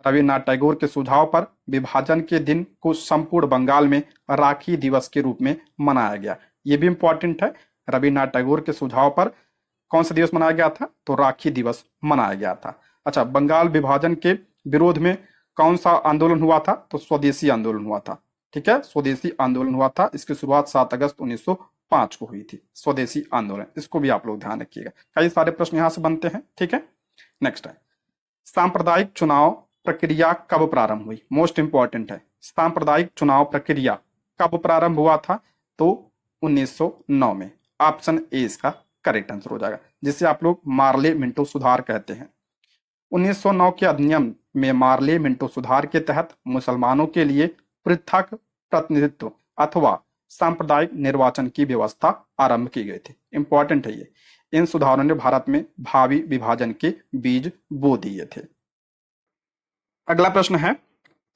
रविन्द्रनाथ टैगोर के सुझाव पर विभाजन के दिन को संपूर्ण बंगाल में राखी दिवस के रूप में मनाया गया। ये भी इंपॉर्टेंट है, रविन्द्रनाथ टैगोर के सुझाव पर कौन सा दिवस मनाया गया था? तो राखी दिवस मनाया गया था। अच्छा, बंगाल विभाजन के विरोध में कौन सा आंदोलन हुआ था? तो स्वदेशी आंदोलन हुआ था। ठीक है, स्वदेशी आंदोलन हुआ था। इसकी शुरुआत 7 अगस्त 1905 को हुई थी, स्वदेशी आंदोलन। इसको भी आप लोग ध्यान रखिएगा, कई सारे प्रश्न यहां से बनते हैं। ठीक है, नेक्स्ट है, सांप्रदायिक चुनाव प्रक्रिया कब प्रारंभ हुई? मोस्ट इंपॉर्टेंट है, सांप्रदायिक चुनाव प्रक्रिया कब प्रारंभ हुआ था? तो 1909 में। ऑप्शन ए इसका करेक्ट आंसर हो जाएगा, जिसे आप लोग मार्ले मिंटो सुधार कहते हैं। 1909 के अधिनियम में मार्ले मिंटो सुधार के तहत मुसलमानों के लिए पृथक प्रतिनिधित्व अथवा सांप्रदायिक निर्वाचन की व्यवस्था आरंभ की गई थी। इंपॉर्टेंट है ये। इन सुधारों ने भारत में भावी विभाजन के बीज बो दिए थे। अगला प्रश्न है,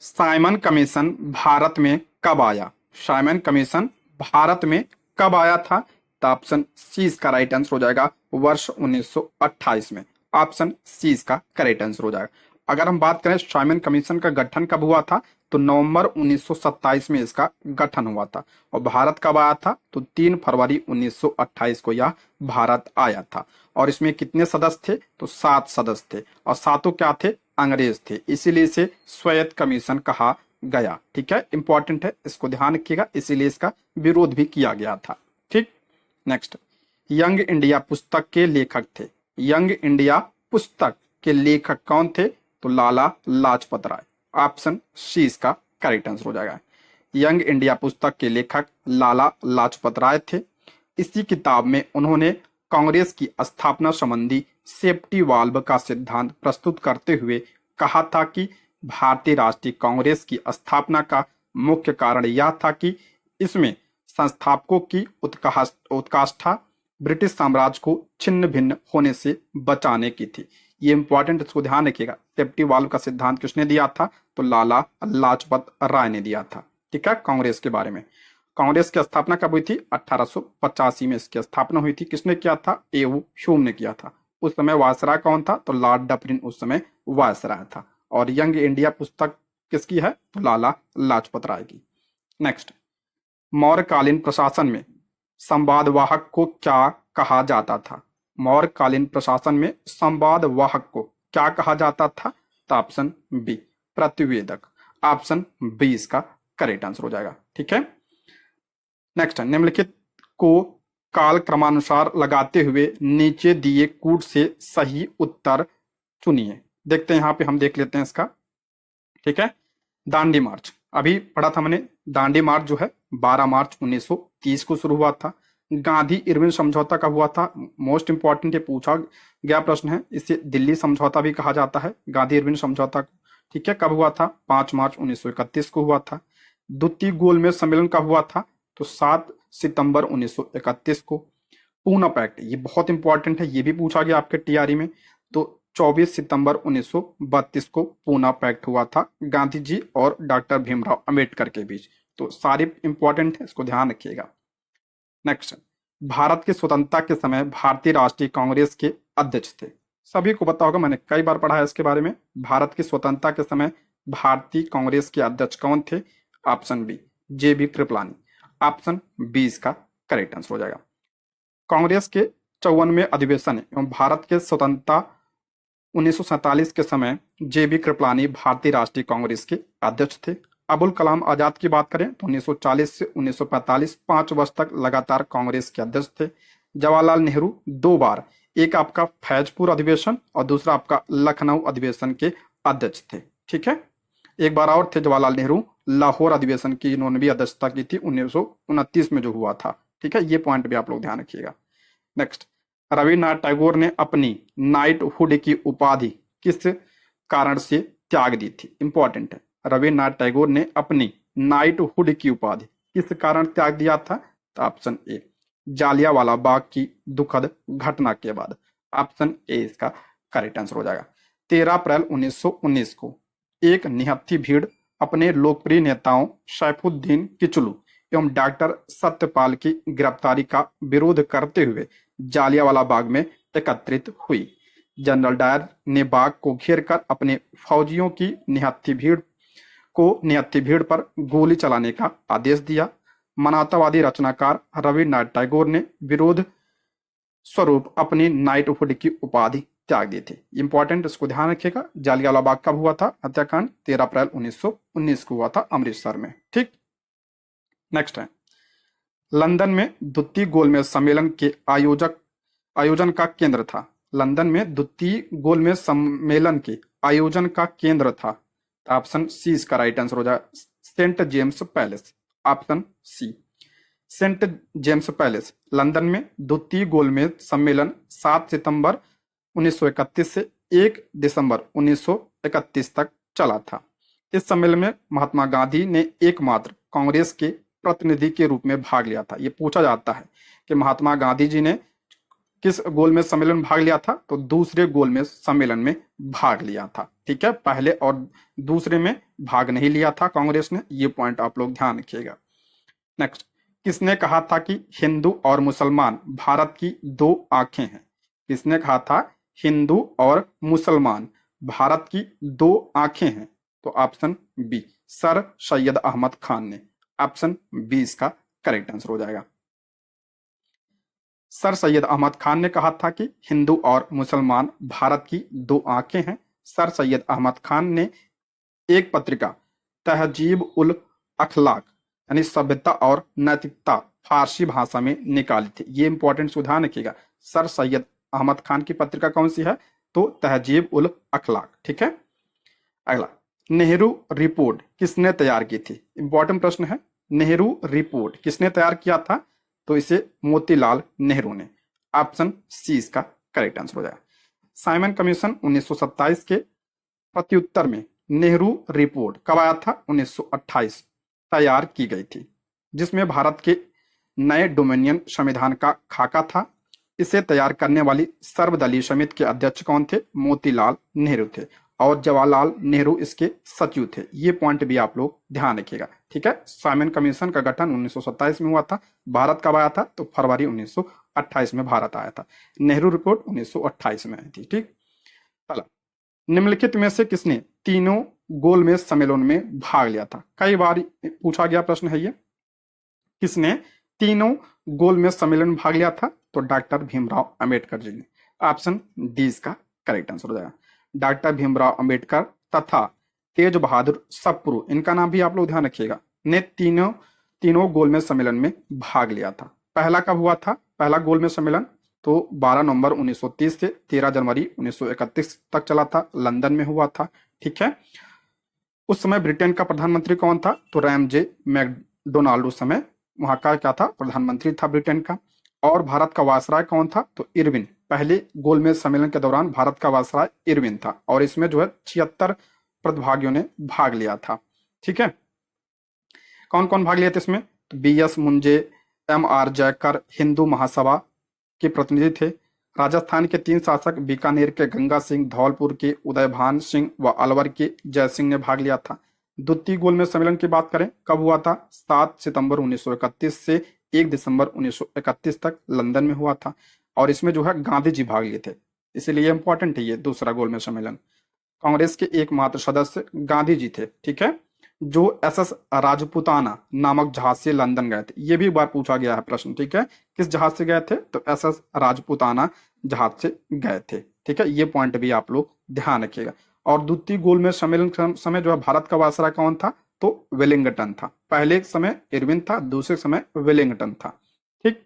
साइमन कमीशन भारत में कब आया? साइमन कमीशन भारत में कब आया था? तो ऑप्शन सी इसका राइट आंसर हो जाएगा, वर्ष 1928 में। ऑप्शन सी इसका करेक्ट आंसर हो जाएगा। अगर हम बात करें साइमन कमीशन का गठन कब हुआ था, तो नवंबर 1927 में इसका गठन हुआ था। और भारत कब आया था, तो 3 फरवरी 1928 को यह भारत आया था। और इसमें कितने सदस्य थे, तो 7 सदस्य थे, और सातों क्या थे, अंग्रेज थे, इसीलिए इसे स्वायत्त कमीशन कहा गया। ठीक है, इंपॉर्टेंट है, इसको ध्यान रखिएगा, इसीलिए इसका विरोध भी किया गया था। ठीक, नेक्स्ट, यंग इंडिया पुस्तक के लेखक थे। यंग इंडिया पुस्तक के लेखक कौन थे, तो लाला लाजपत राय। ऑप्शन सी इसका करेक्ट आंसर हो जाएगा। यंग इंडिया पुस्तक के लेखक लाला लाजपत राय थे। इसी किताब में उन्होंने कांग्रेस की स्थापना संबंधी सेफ्टी वाल्व का सिद्धांत प्रस्तुत करते हुए कहा था कि भारतीय राष्ट्रीय कांग्रेस की स्थापना का मुख्य कारण यह था कि इसमें संस्थापकों की उत्काष्ठा ब्रिटिश साम्राज्य को छिन्न भिन्न होने से बचाने की थी। ये इंपॉर्टेंट, इसको ध्यान रखिएगा। सेफ्टी वाल्व का सिद्धांत किसने दिया था, तो लाला लाजपत राय ने दिया था। ठीक है, कांग्रेस के बारे में। कांग्रेस की स्थापना कब हुई थी, 1885 में इसकी स्थापना हुई थी। किसने किया था, ए.यू. ह्यूम ने किया था। उस समय वायसराय कौन था, तो लॉर्ड डफरिन उस समय वायसराय था। और यंग इंडिया पुस्तक किसकी है, तो लाला लाजपत राय की। नेक्स्ट, मौर्यकालीन प्रशासन में संवादवाहक को क्या कहा जाता था। मौर्यकालीन प्रशासन में संवादवाहक को क्या कहा जाता था, तो ऑप्शन बी प्रतिवेदक। ऑप्शन बी इसका करेक्ट आंसर हो जाएगा। ठीक है, नेक्स्ट, निम्नलिखित को काल क्रमानुसार लगाते हुए नीचे दिए कूट से सही उत्तर चुनिए। देखते हैं, यहां पे हम देख लेते हैं इसका। ठीक है, दांडी मार्च अभी पढ़ा था मैंने। दांडी मार्च जो है 12 मार्च 1930 को शुरू हुआ था। गांधी इरविन समझौता कब हुआ था, मोस्ट इंपॉर्टेंट ये पूछा गया प्रश्न है। इसे दिल्ली समझौता भी कहा जाता है, गांधी इरविन समझौता। ठीक है, कब हुआ था, 5 मार्च 1931 को हुआ था। द्वितीय गोलमेज सम्मेलन कब हुआ था, तो 7 सितंबर 1931 को। पूना पैक्ट, ये बहुत इंपॉर्टेंट है, ये भी पूछा गया आपके टीआरई में। तो 24 सितंबर 1932 को पूना पैक्ट हुआ था गांधी जी और डॉक्टर भीमराव अंबेडकर के बीच। तो सारे इंपॉर्टेंट है, इसको ध्यान रखिएगा। नेक्स्ट, भारत की स्वतंत्रता के समय भारतीय राष्ट्रीय कांग्रेस के अध्यक्ष थे। सभी को पता होगा, मैंने कई बार पढ़ा है इसके बारे में। भारत की स्वतंत्रता के समय भारतीय कांग्रेस के अध्यक्ष कौन थे, option B J B. Kripalani. Option B इसका करेक्ट आंसर हो जाएगा। कांग्रेस के 54वें अधिवेशन एवं भारत के स्वतंत्रता 1947 के समय जे.बी. कृपलानी भारतीय राष्ट्रीय कांग्रेस के अध्यक्ष थे। अबुल कलाम आजाद की बात करें तो 1940 से 1945 5 वर्ष तक लगातार कांग्रेस के अध्यक्ष थे। जवाहरलाल नेहरू 2 बार, एक आपका फैजपुर अधिवेशन और दूसरा आपका लखनऊ अधिवेशन के अध्यक्ष थे। ठीक है, एक बार और थे जवाहरलाल नेहरू, लाहौर अधिवेशन की इन्होंने भी अध्यक्षता की थी 1929 में जो हुआ था। ठीक है, ये पॉइंट भी आप लोग ध्यान रखिएगा। नेक्स्ट, रविन्द्रनाथ टैगोर ने अपनी नाइटहुड की उपाधि किस कारण से त्याग दी थी, इंपॉर्टेंट है। रविन्द्रनाथ टैगोर ने अपनी नाइटहुड की उपाधि किस कारण त्याग दिया था, तो ऑप्शन ए जालियांवाला बाग की दुखद घटना के बाद। ऑप्शन ए इसका करेक्ट आंसर हो जाएगा। 13 अप्रैल 1919 को एक निहत्थी भीड़ अपने लोकप्रिय नेताओं सैफुद्दीन किचलू एवं डॉक्टर सत्यपाल की गिरफ्तारी का विरोध करते हुए जालियांवाला बाग में एकत्रित हुई। जनरल डायर ने बाग को घेरकर अपने फौजियों की निहत्थी भीड़ पर गोली चलाने का आदेश दिया। मानवतावादी रचनाकार रविन्द्रनाथ टैगोर ने विरोध स्वरूप अपनी नाइटहुड की उपाधि त्याग दी थी। इंपॉर्टेंट, इसको ध्यान रखिएगा। जालियांवाला बाग कब हुआ था हत्याकांड, 13 अप्रैल 1919 को हुआ था अमृतसर में। ठीक, नेक्स्ट है, लंदन में द्वितीय गोलमेज सम्मेलन के आयोजन का केंद्र था। लंदन में द्वितीय गोलमेज सम्मेलन के आयोजन का केंद्र था। ऑप्शन सी इसका राइट आंसर हो जाएगा, Saint James Palace. Option C Saint James Palace. London में द्वितीय गोलमेज सम्मेलन 7 सितंबर 1931 से 1 दिसंबर 1931 तक चला था। इस सम्मेलन में महात्मा गांधी ने एकमात्र कांग्रेस के प्रतिनिधि के रूप में भाग लिया था। ये पूछा जाता है कि महात्मा गांधी जी ने किस गोलमेज सम्मेलन में भाग लिया था, तो दूसरे गोलमेज सम्मेलन में भाग लिया था। ठीक है, पहले और दूसरे में भाग नहीं लिया था कांग्रेस ने, ये पॉइंट आप लोग ध्यान रखिएगा। नेक्स्ट, किसने कहा था कि हिंदू और मुसलमान भारत की 2 आंखें हैं। किसने कहा था हिंदू और मुसलमान भारत की दो आंखें हैं? तो option B sir Syed Ahmad Khan ने। ऑप्शन बी इसका करेक्ट आंसर हो जाएगा। सर सैयद अहमद खान ने कहा था कि हिंदू और मुसलमान भारत की दो आंखें हैं। सर सैयद अहमद खान ने एक पत्रिका तहजीब उल अखलाक यानी सभ्यता और नैतिकता फारसी भाषा में निकाली थी। ये इंपॉर्टेंट सुधार रखिएगा। सर सैयद अहमद खान की पत्रिका कौन सी है? तो तहजीब उल अखलाक। ठीक है। अगला, नेहरू रिपोर्ट किसने तैयार की थी? इंपॉर्टेंट प्रश्न है। नेहरू रिपोर्ट किसने तैयार किया था? तो इसे मोतीलाल नेहरू ने। ऑप्शन सी इसका करेक्ट आंसर हो जाएगा। साइमन कमीशन 1927 के प्रत्युत्तर में नेहरू रिपोर्ट कब आया था? 1928 तैयार की गई थी, जिसमें भारत के नए डोमिनियन संविधान का खाका था। इसे तैयार करने वाली सर्वदलीय समिति के अध्यक्ष कौन थे? मोतीलाल नेहरू थे, और जवाहरलाल नेहरू इसके सचिव थे। ये पॉइंट भी आप लोग ध्यान रखिएगा। ठीक है। साइमन कमीशन का गठन 1927 में हुआ था। भारत कब आया था? तो फरवरी 1928 में भारत आया था। नेहरू रिपोर्ट 1928 में आई थी। ठीक। चला, निम्नलिखित में से किसने तीनों गोलमेज सम्मेलन में भाग लिया था? कई बार पूछा गया प्रश्न है ये। किसने तीनों गोलमेज सम्मेलन में भाग लिया था? तो डॉक्टर भीमराव अंबेडकर जी ने। ऑप्शन डी इसका करेक्ट आंसर हो जाएगा। डॉक्टर भीमराव अंबेडकर तथा तेज बहादुर सप्रू, इनका नाम भी आप लोग ध्यान रखिएगा, ने तीनों गोलमेज सम्मेलन में भाग लिया था। पहला कब हुआ था? पहला गोलमेज सम्मेलन तो 12 नवंबर 1930 से 13 जनवरी 1931 तक चला था, लंदन में हुआ था। ठीक है। उस समय ब्रिटेन का प्रधानमंत्री कौन था? तो रैमजे मैकडोनाल्ड उस समय वहां का क्या था? प्रधानमंत्री था ब्रिटेन का। और भारत का वायसराय कौन था? तो इरविन। पहले गोलमेज सम्मेलन के दौरान भारत का वायसराय इरविन था, और इसमें जो है 76 प्रतिभागियों ने भाग लिया था। ठीक है। कौन कौन भाग लिया था इसमें? तो बी.एस. मुंजे, M.R. जयकर हिंदू महासभा के प्रतिनिधि थे। राजस्थान के 3 शासक बीकानेर के गंगा सिंह, धौलपुर के उदयभान सिंह व अलवर के जय सिंह ने भाग लिया था। द्वितीय गोलमेज सम्मेलन की बात करें, कब हुआ था? 7 सितंबर 1931 से 1 दिसंबर 1931 तक लंदन में हुआ था, और इसमें जो है गांधी जी भाग लिए थे, इसीलिए इंपॉर्टेंट है ये दूसरा गोलमेज सम्मेलन। कांग्रेस के एकमात्र सदस्य गांधी जी थे। ठीक है। जो SS राजपुताना नामक जहाज से लंदन गए थे, ये भी एक बार पूछा गया है प्रश्न। ठीक है। किस जहाज से गए थे? तो SS राजपुताना जहाज से गए थे। ठीक है। ये पॉइंट भी आप लोग ध्यान रखिएगा। और द्वितीय गोलमेज सम्मेलन समय जो है भारत का वायसराय कौन था? तो वेलिंगटन था। पहले एक समय इरविन था, दूसरे समय वेलिंगटन था। ठीक।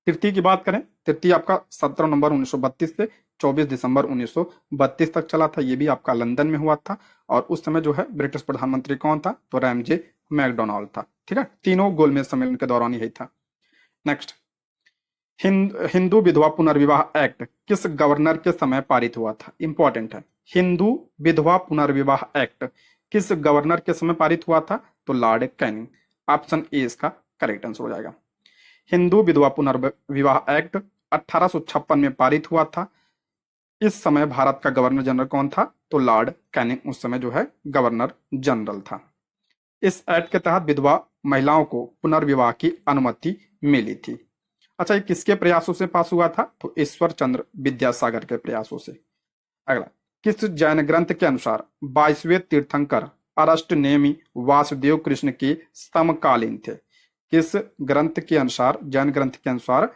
तृतीय की बात करें, तृतीय आपका 17 नवंबर 1932 से 24 दिसंबर 1932 तक चला था। ये भी आपका लंदन में हुआ था, और उस समय जो है ब्रिटिश प्रधानमंत्री कौन था? तो रैमजे मैकडोनाल्ड था। ठीक है। तीनों गोलमेज सम्मेलन के दौरान यही था। नेक्स्ट, हिंदू विधवा पुनर्विवाह एक्ट किस गवर्नर के समय पारित हुआ था? इंपॉर्टेंट है। हिंदू विधवा पुनर्विवाह एक्ट किस गवर्नर के समय पारित हुआ था? तो लॉर्ड कैनिंग। ऑप्शन ए इसका करेक्ट आंसर हो जाएगा। हिंदू विधवा पुनर्विवाह एक्ट 1856 में पारित हुआ था। इस समय भारत का गवर्नर जनरल कौन था? तो लॉर्ड कैनिंग उस समय जो है गवर्नर जनरल था। इस एक्ट के तहत विधवा महिलाओं को पुनर्विवाह की अनुमति मिली थी। अच्छा, ये किसके प्रयासों से पास हुआ था? तो ईश्वर चंद्र विद्यासागर के प्रयासों से। अगला, किस जैन ग्रंथ के अनुसार 22वें तीर्थंकर अरष्ट नेमि वासुदेव कृष्ण के समकालीन थे? किस ग्रंथ के अनुसार, जैन ग्रंथ के अनुसार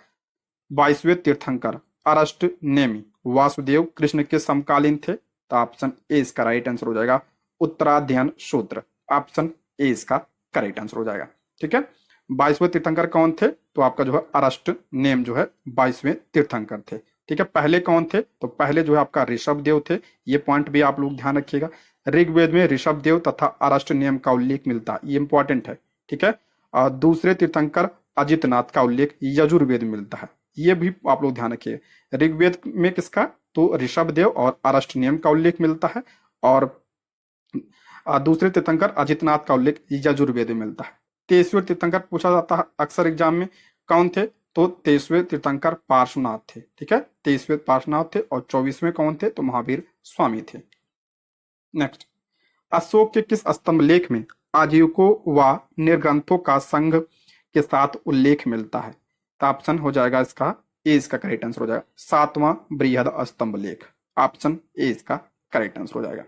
22वें तीर्थंकर अरष्ट नेमि वासुदेव कृष्ण के समकालीन थे? तो ऑप्शन ए इसका राइट आंसर हो जाएगा, उत्तराध्ययन सूत्र। ऑप्शन ए इसका करेक्ट आंसर हो जाएगा। ठीक है। 22वें तीर्थंकर कौन थे? तो आपका जो है अरष्ट नेम जो है 22वें तीर्थंकर थे। ठीक है। पहले कौन थे? तो पहले जो है आपका ऋषभ देव थे। ये पॉइंट भी आप लोग ध्यान रखिएगा। ऋग्वेद में ऋषभ देव तथा अरष्ट नेम का उल्लेख मिलता है, ये इंपॉर्टेंट है। ठीक है। दूसरे तीर्थंकर अजितनाथ का उल्लेख यजुर्वेद में मिलता है, ये भी आप लोग ध्यान रखिए। ऋग्वेद में किसका? तो ऋषभ देव और अरष्ट नेम का उल्लेख मिलता है, और दूसरे तीर्थंकर अजितनाथ का उल्लेख यजुर्वेद में मिलता है। 23वें तीर्थंकर पूछा जाता है अक्सर एग्जाम में, कौन थे? तो 23वें तीर्थंकर पार्श्वनाथ थे। ठीक है। 23वें पार्श्वनाथ थे, और 24वें कौन थे? तो महावीर स्वामी थे। नेक्स्ट, अशोक के किस स्तंभ लेख में आजीविकों व निर्ग्रंथों का संघ के साथ उल्लेख मिलता है? तो ऑप्शन हो जाएगा इसका ए इसका करेक्ट आंसर हो जाएगा, 7वां बृहद स्तंभ लेख। ऑप्शन ए इसका करेक्ट आंसर हो जाएगा।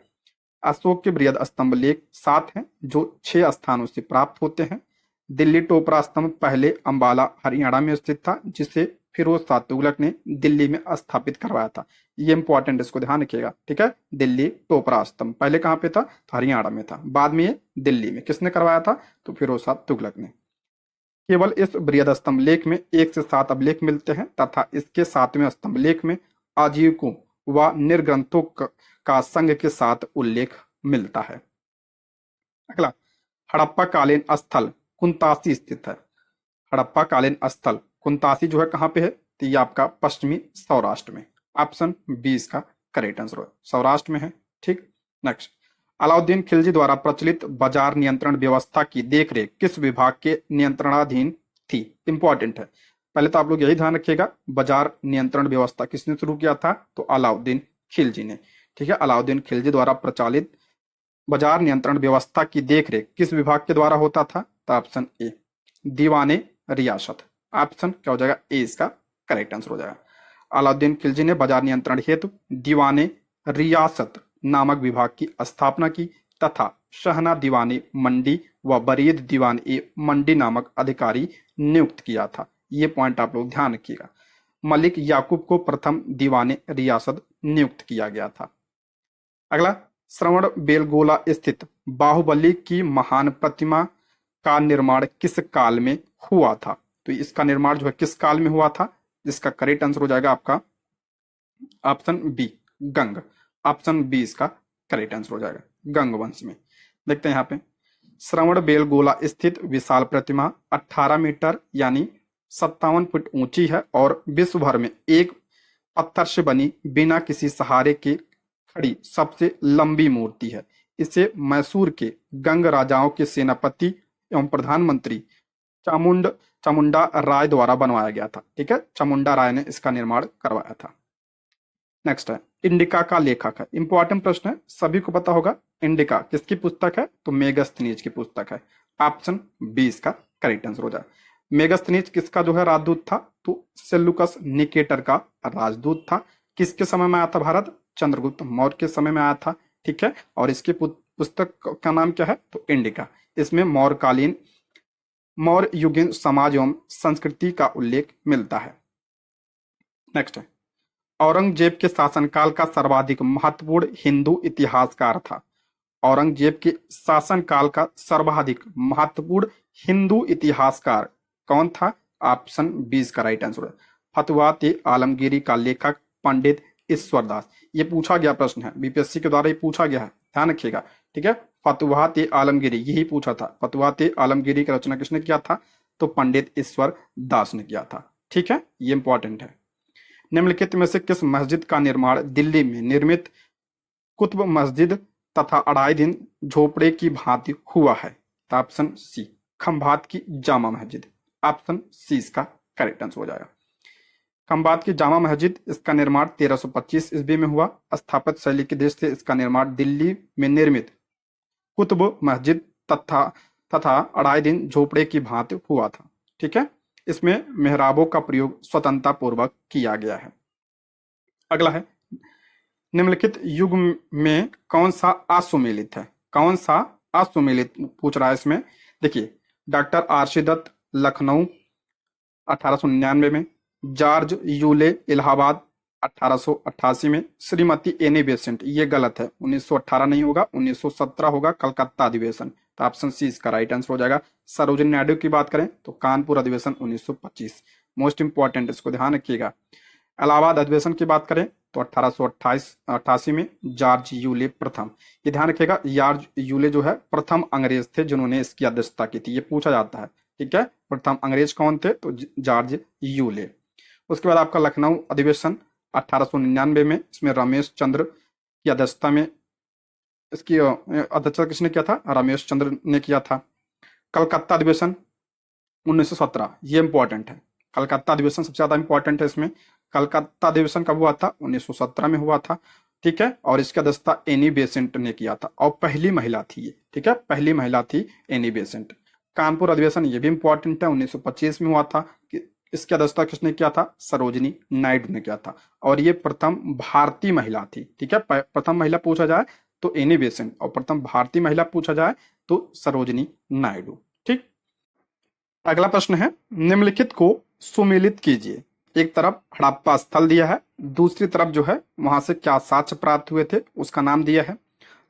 अशोक के बृहद स्तंभ लेख 7 हैं जो 6 स्थानों से प्राप्त होते हैं। दिल्ली टोपरा स्तंभ पहले अंबाला हरियाणा में स्थित था, जिसे फिरोज शाह तुगलक ने दिल्ली में स्थापित करवाया था। ये इंपॉर्टेंट, इसको ध्यान रखिएगा, ठीक है। दिल्ली टोपरा स्तंभ पहले कहाँ पे था? तो हरियाणा में था, बाद में ये दिल्ली में। किसने करवाया था? तो फिरोज शाह तुगलक ने। केवल इस बृहद स्तंभ लेख में 1 से 7 अभिलेख मिलते हैं तथा इसके 7वें स्तंभ लेख में आजीविकों व निर्ग्रंथों का संघ के साथ उल्लेख मिलता है। अगला, हड़प्पा कालीन स्थल कुंतासी स्थित है। हड़प्पा कालीन स्थल कुंतासी जो है कहाँ पे है? तो ये आपका पश्चिमी सौराष्ट्र में। ऑप्शन बी इसका करेक्ट आंसर है, सौराष्ट्र में है, ठीक। नेक्स्ट, अलाउद्दीन खिलजी द्वारा प्रचलित बाजार नियंत्रण व्यवस्था की देखरेख किस विभाग के नियंत्रणाधीन थी? इंपॉर्टेंट है, पहले तो आप लोग यही ध्यान रखिएगा, बाजार नियंत्रण व्यवस्था किसने शुरू किया था? तो अलाउद्दीन खिलजी ने, ठीक है। अलाउद्दीन खिलजी द्वारा प्रचलित बाजार नियंत्रण व्यवस्था की देखरेख किस विभाग के द्वारा होता था? तो ऑप्शन ए दीवाने रियासत। ऑप्शन क्या हो जाएगा? ए इसका करेक्ट आंसर हो जाएगा। अलाउद्दीन खिलजी ने बाजार नियंत्रण हेतु दीवाने रियासत नामक विभाग की स्थापना की तथा शहना दीवाने मंडी व बरीद दीवान ए मंडी नामक अधिकारी नियुक्त किया था। ये पॉइंट आप लोग ध्यान रखिएगा। मलिक याकूब को प्रथम दीवाने रियासत नियुक्त किया गया था। अगला, श्रवण बेलगोला स्थित बाहुबली की महान प्रतिमा का निर्माण किस काल में हुआ था? तो इसका निर्माण जो है किस काल में हुआ था? इसका करेक्ट आंसर हो जाएगा आपका ऑप्शन बी गंग। ऑप्शन बी इसका करेक्ट आंसर हो जाएगा, गंग वंश में। देखते हैं यहाँ पे, श्रवण बेलगोला स्थित विशाल प्रतिमा 18 मीटर यानी 57 फुट ऊंची है और विश्व भर में एक पत्थर से बनी बिना किसी सहारे के खड़ी सबसे लंबी मूर्ति है। इसे मैसूर के गंग राजाओं के सेनापति एवं प्रधानमंत्री चामुंडा राय द्वारा बनवाया गया था, ठीक है। चामुंडा राय ने इसका निर्माण करवाया था। नेक्स्ट है, इंडिका का लेखक है। इंपॉर्टेंट प्रश्न है, सभी को पता होगा। इंडिका किसकी पुस्तक है? तो मेगस्थनीज की पुस्तक है। ऑप्शन बी इसका करेक्ट आंसर हो जाए। मेगस्थनीज किसका जो है राजदूत था? तो सेल्यूकस निकेटर का राजदूत था। किसके समय में आया था भारत? चंद्रगुप्त मौर्य के समय में आया था, ठीक है। और इसकी पुस्तक का नाम क्या है? तो इंडिका। इसमें मौर्यकालीन मौर्य युगीन समाज एवं संस्कृति का उल्लेख मिलता है। नेक्स्ट है, औरंगजेब के शासनकाल का सर्वाधिक महत्वपूर्ण हिंदू इतिहासकार था। औरंगजेब के शासनकाल का सर्वाधिक महत्वपूर्ण हिंदू इतिहासकार कौन था? ऑप्शन बी इसका राइट आंसर है। फतवात आलमगीरी का लेखक पंडित ईश्वरदास। ये पूछा गया प्रश्न है, बीपीएससी के द्वारा ये पूछा गया है, ध्यान रखिएगा, ठीक है। फतवात आलमगीरी यही पूछा था। फतवात आलमगीरी की रचना किसने किया था? तो पंडित ईश्वर दास ने किया था, ठीक है। ये इंपॉर्टेंट है। निम्नलिखित में से किस मस्जिद का निर्माण दिल्ली में निर्मित कुतुब मस्जिद तथा अढ़ाई दिन झोपड़े की भांति हुआ है? तो ऑप्शन सी खंभात की जामा मस्जिद। ऑप्शन सी इसका करेक्ट आंसर हो जाएगा। खंभात की जामा मस्जिद, इसका निर्माण 1325 ईस्वी में हुआ। स्थापत्य शैली के दृष्टि से इसका निर्माण दिल्ली में निर्मित कुतुब मस्जिद तथा अढ़ाई दिन झोपड़े की भांति हुआ था, ठीक है। इसमें मेहराबों का प्रयोग स्वतंत्रता पूर्वक किया गया है। अगला है, निम्नलिखित युग में कौन सा असुमेलित है? कौन सा असुमेलित पूछ रहा है इसमें। देखिए, डॉक्टर आरसी दत्त लखनऊ 1899 में, जॉर्ज यूले इलाहाबाद 1888 में, श्रीमती एनी बेसेंट, ये गलत है, 1918 नहीं होगा, 1917 होगा, कलकत्ता अधिवेशन। तो ऑप्शन सी इसका राइट आंसर हो जाएगा। सरोजिनी नायडू की बात करें तो कानपुर अधिवेशन 1925, मोस्ट इंपॉर्टेंट, इसको ध्यान रखिएगा। इलाहाबाद अधिवेशन की बात करें तो 1888 में जॉर्ज यूले प्रथम, ये ध्यान रखिएगा, जॉर्ज यूले जो है प्रथम अंग्रेज थे जिन्होंने इसकी अध्यक्षता की थी, ये पूछा जाता है, ठीक है। प्रथम अंग्रेज कौन थे? तो जॉर्ज यूले। उसके बाद आपका लखनऊ अधिवेशन 1899 में, इसमें रमेश चंद्र की अध्यक्षता में, इसकी अध्यक्षता किसने किया था? रमेश चंद्र ने किया था। कलकत्ता अधिवेशन 1917, ये इंपॉर्टेंट है। कलकत्ता अधिवेशन सबसे ज्यादा इंपॉर्टेंट है इसमें। कलकत्ता अधिवेशन कब हुआ था? 1917 में हुआ था, ठीक है। और इसकी अध्यक्षता एनी बेसेंट ने किया था और पहली महिला थी ये, ठीक है, पहली महिला थी एनी बेसेंट। कानपुर अधिवेशन ये भी इंपॉर्टेंट है, 1925 में हुआ था। इसकी अध्यक्षता किसने किया था? सरोजिनी नायडू ने किया था। और ये प्रथम भारतीय महिला थी। ठीक है, प्रथम महिला पूछा जाए तो एनी बेसेंट, और प्रथम भारतीय महिला पूछा जाए तो सरोजिनी नायडू। ठीक, अगला प्रश्न है, निम्नलिखित को सुमेलित कीजिए। एक तरफ हड़प्पा स्थल दिया है, दूसरी तरफ जो है वहां से क्या साक्ष्य प्राप्त हुए थे उसका नाम दिया है।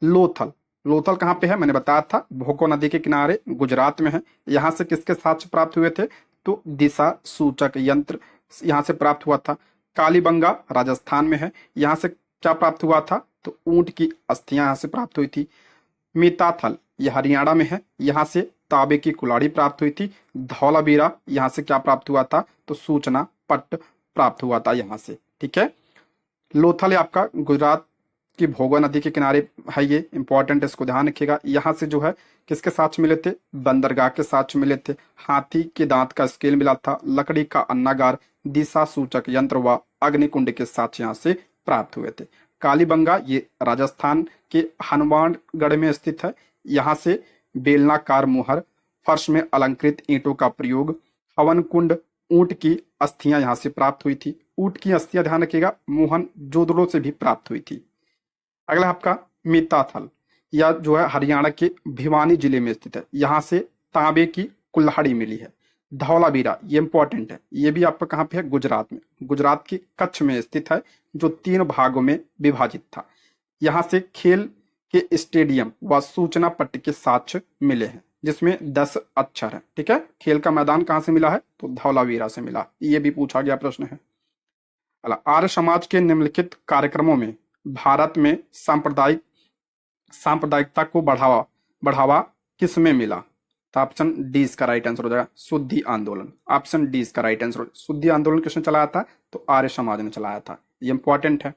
लोथल, लोथल कहाँ पे है? मैंने बताया था भोको नदी के किनारे गुजरात में है। यहाँ से किसके साक्ष्य प्राप्त हुए थे? तो दिशा सूचक यंत्र यहाँ से प्राप्त हुआ था। कालीबंगा राजस्थान में है, यहाँ से क्या प्राप्त हुआ था? तो ऊंट की अस्थियां यहाँ से प्राप्त हुई थी। मीताथल यह हरियाणा में है, यहाँ से तांबे की कुल्हाड़ी प्राप्त हुई थी। धौलावीरा यहाँ से क्या प्राप्त हुआ था? तो सूचना पट्ट प्राप्त हुआ था यहाँ से। ठीक है, लोथल आपका गुजरात की भोगा नदी के किनारे है, ये इंपॉर्टेंट, इसको ध्यान रखिएगा। यहाँ से जो है किसके साक्ष्य मिले थे? बंदरगाह के साक्ष्य मिले थे। हाथी के दांत का स्केल मिला था, लकड़ी का अन्नागार, दिशा सूचक यंत्र व अग्निकुंड के साक्ष्य यहाँ से प्राप्त हुए थे। कालीबंगा ये राजस्थान के हनुमानगढ़ में स्थित है, यहाँ से बेलनाकार मुहर, फर्श में अलंकृत ईंटों का प्रयोग, हवन कुंड, ऊंट की अस्थियां यहाँ से प्राप्त हुई थी। ऊंट की अस्थियां ध्यान रखिएगा मोहन जोदड़ो से भी प्राप्त हुई थी। अगला आपका मीताथल, यह जो है हरियाणा के भिवानी जिले में स्थित है, यहाँ से तांबे की कुल्हाड़ी मिली है। धौलावीरा ये इंपॉर्टेंट है, ये भी आपका कहाँ पे है? गुजरात में, गुजरात के कच्छ में स्थित है, जो 3 भागों में विभाजित था। यहाँ से खेल के स्टेडियम व सूचना पट्ट के साक्ष्य मिले हैं, जिसमें 10 अक्षर है। ठीक है, खेल का मैदान कहाँ से मिला है? तो धौलावीरा से मिला। ये भी पूछा गया प्रश्न है। आर्य समाज के निम्नलिखित कार्यक्रमों में भारत में सांप्रदायिकता को बढ़ावा बढ़ावा किस में मिला? तो ऑप्शन डी इसका राइट आंसर हो जाएगा, शुद्धि आंदोलन। ऑप्शन डी इसका राइट आंसर। शुद्धि आंदोलन किसने चलाया था? तो आर्य समाज ने चलाया था, ये इंपॉर्टेंट है।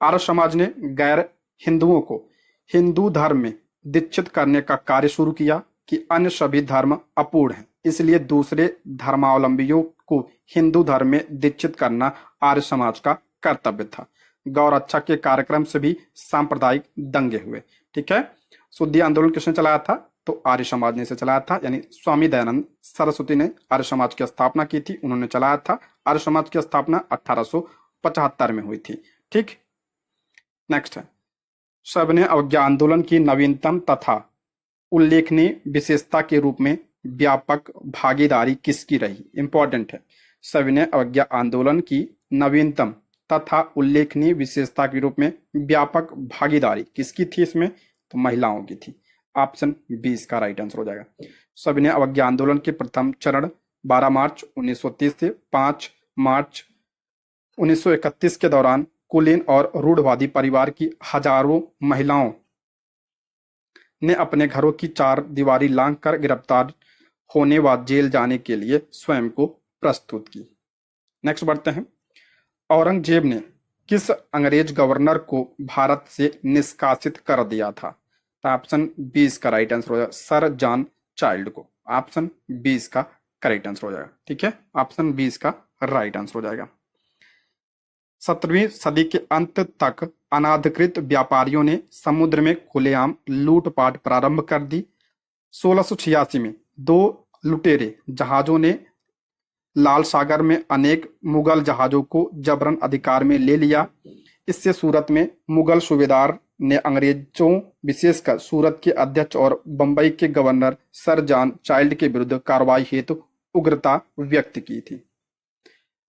आर्य समाज ने गैर हिंदुओं को हिंदू धर्म में दीक्षित करने का कार्य शुरू किया कि अन्य सभी धर्म अपूर्ण हैं, इसलिए दूसरे धर्मावलंबियों को हिंदू धर्म में दीक्षित करना आर्य समाज का कर्तव्य था। गौ रक्षा के कार्यक्रम से भी सांप्रदायिक दंगे हुए। ठीक है, शुद्धि आंदोलन किसने चलाया था? तो आर्य समाज ने इसे चलाया था, यानी स्वामी दयानंद सरस्वती ने आर्य समाज की स्थापना की थी, उन्होंने चलाया था। आर्य समाज की स्थापना 1875 में हुई थी। ठीक, नेक्स्ट है, सविनय अवज्ञा आंदोलन की नवीनतम तथा उल्लेखनीय विशेषता के रूप में व्यापक भागीदारी किसकी रही? इंपॉर्टेंट है, सविनय अवज्ञा आंदोलन की नवीनतम तथा उल्लेखनीय विशेषता के रूप में व्यापक भागीदारी किसकी थी इसमें? तो महिलाओं की थी। ऑप्शन बी इसका राइट आंसर हो जाएगा। सविनय अवज्ञा आंदोलन के प्रथम चरण 12 मार्च 1930 से 5 मार्च 1931 के दौरान कुलीन और रूढ़वादी परिवार की हजारों महिलाओं ने अपने घरों की 4 दीवारी लांघकर गिरफ्तार होने व जेल जाने के लिए स्वयं को प्रस्तुत की। नेक्स्ट बढ़ते हैं, औरंगजेब ने किस अंग्रेज गवर्नर को भारत से निष्कासित कर दिया था? तो ऑप्शन बी इसका राइट आंसर हो जाएगा, सर जॉन चाइल्ड को। ऑप्शन बी इसका करेक्ट आंसर हो जाएगा। ठीक है, ऑप्शन बी इसका राइट आंसर हो जाएगा। 17वीं सदी के अंत तक अनाधिकृत व्यापारियों ने समुद्र में खुलेआम लूटपाट प्रारंभ कर दी। 1686 में 2 लुटेरे जहाजों ने लाल सागर में अनेक मुगल जहाजों को जबरन अधिकार में ले लिया। इससे सूरत में मुगल सूबेदार ने अंग्रेजों, विशेषकर सूरत के अध्यक्ष और बंबई के गवर्नर सर जॉन चाइल्ड के विरुद्ध कार्रवाई हेतु उग्रता व्यक्त की थी।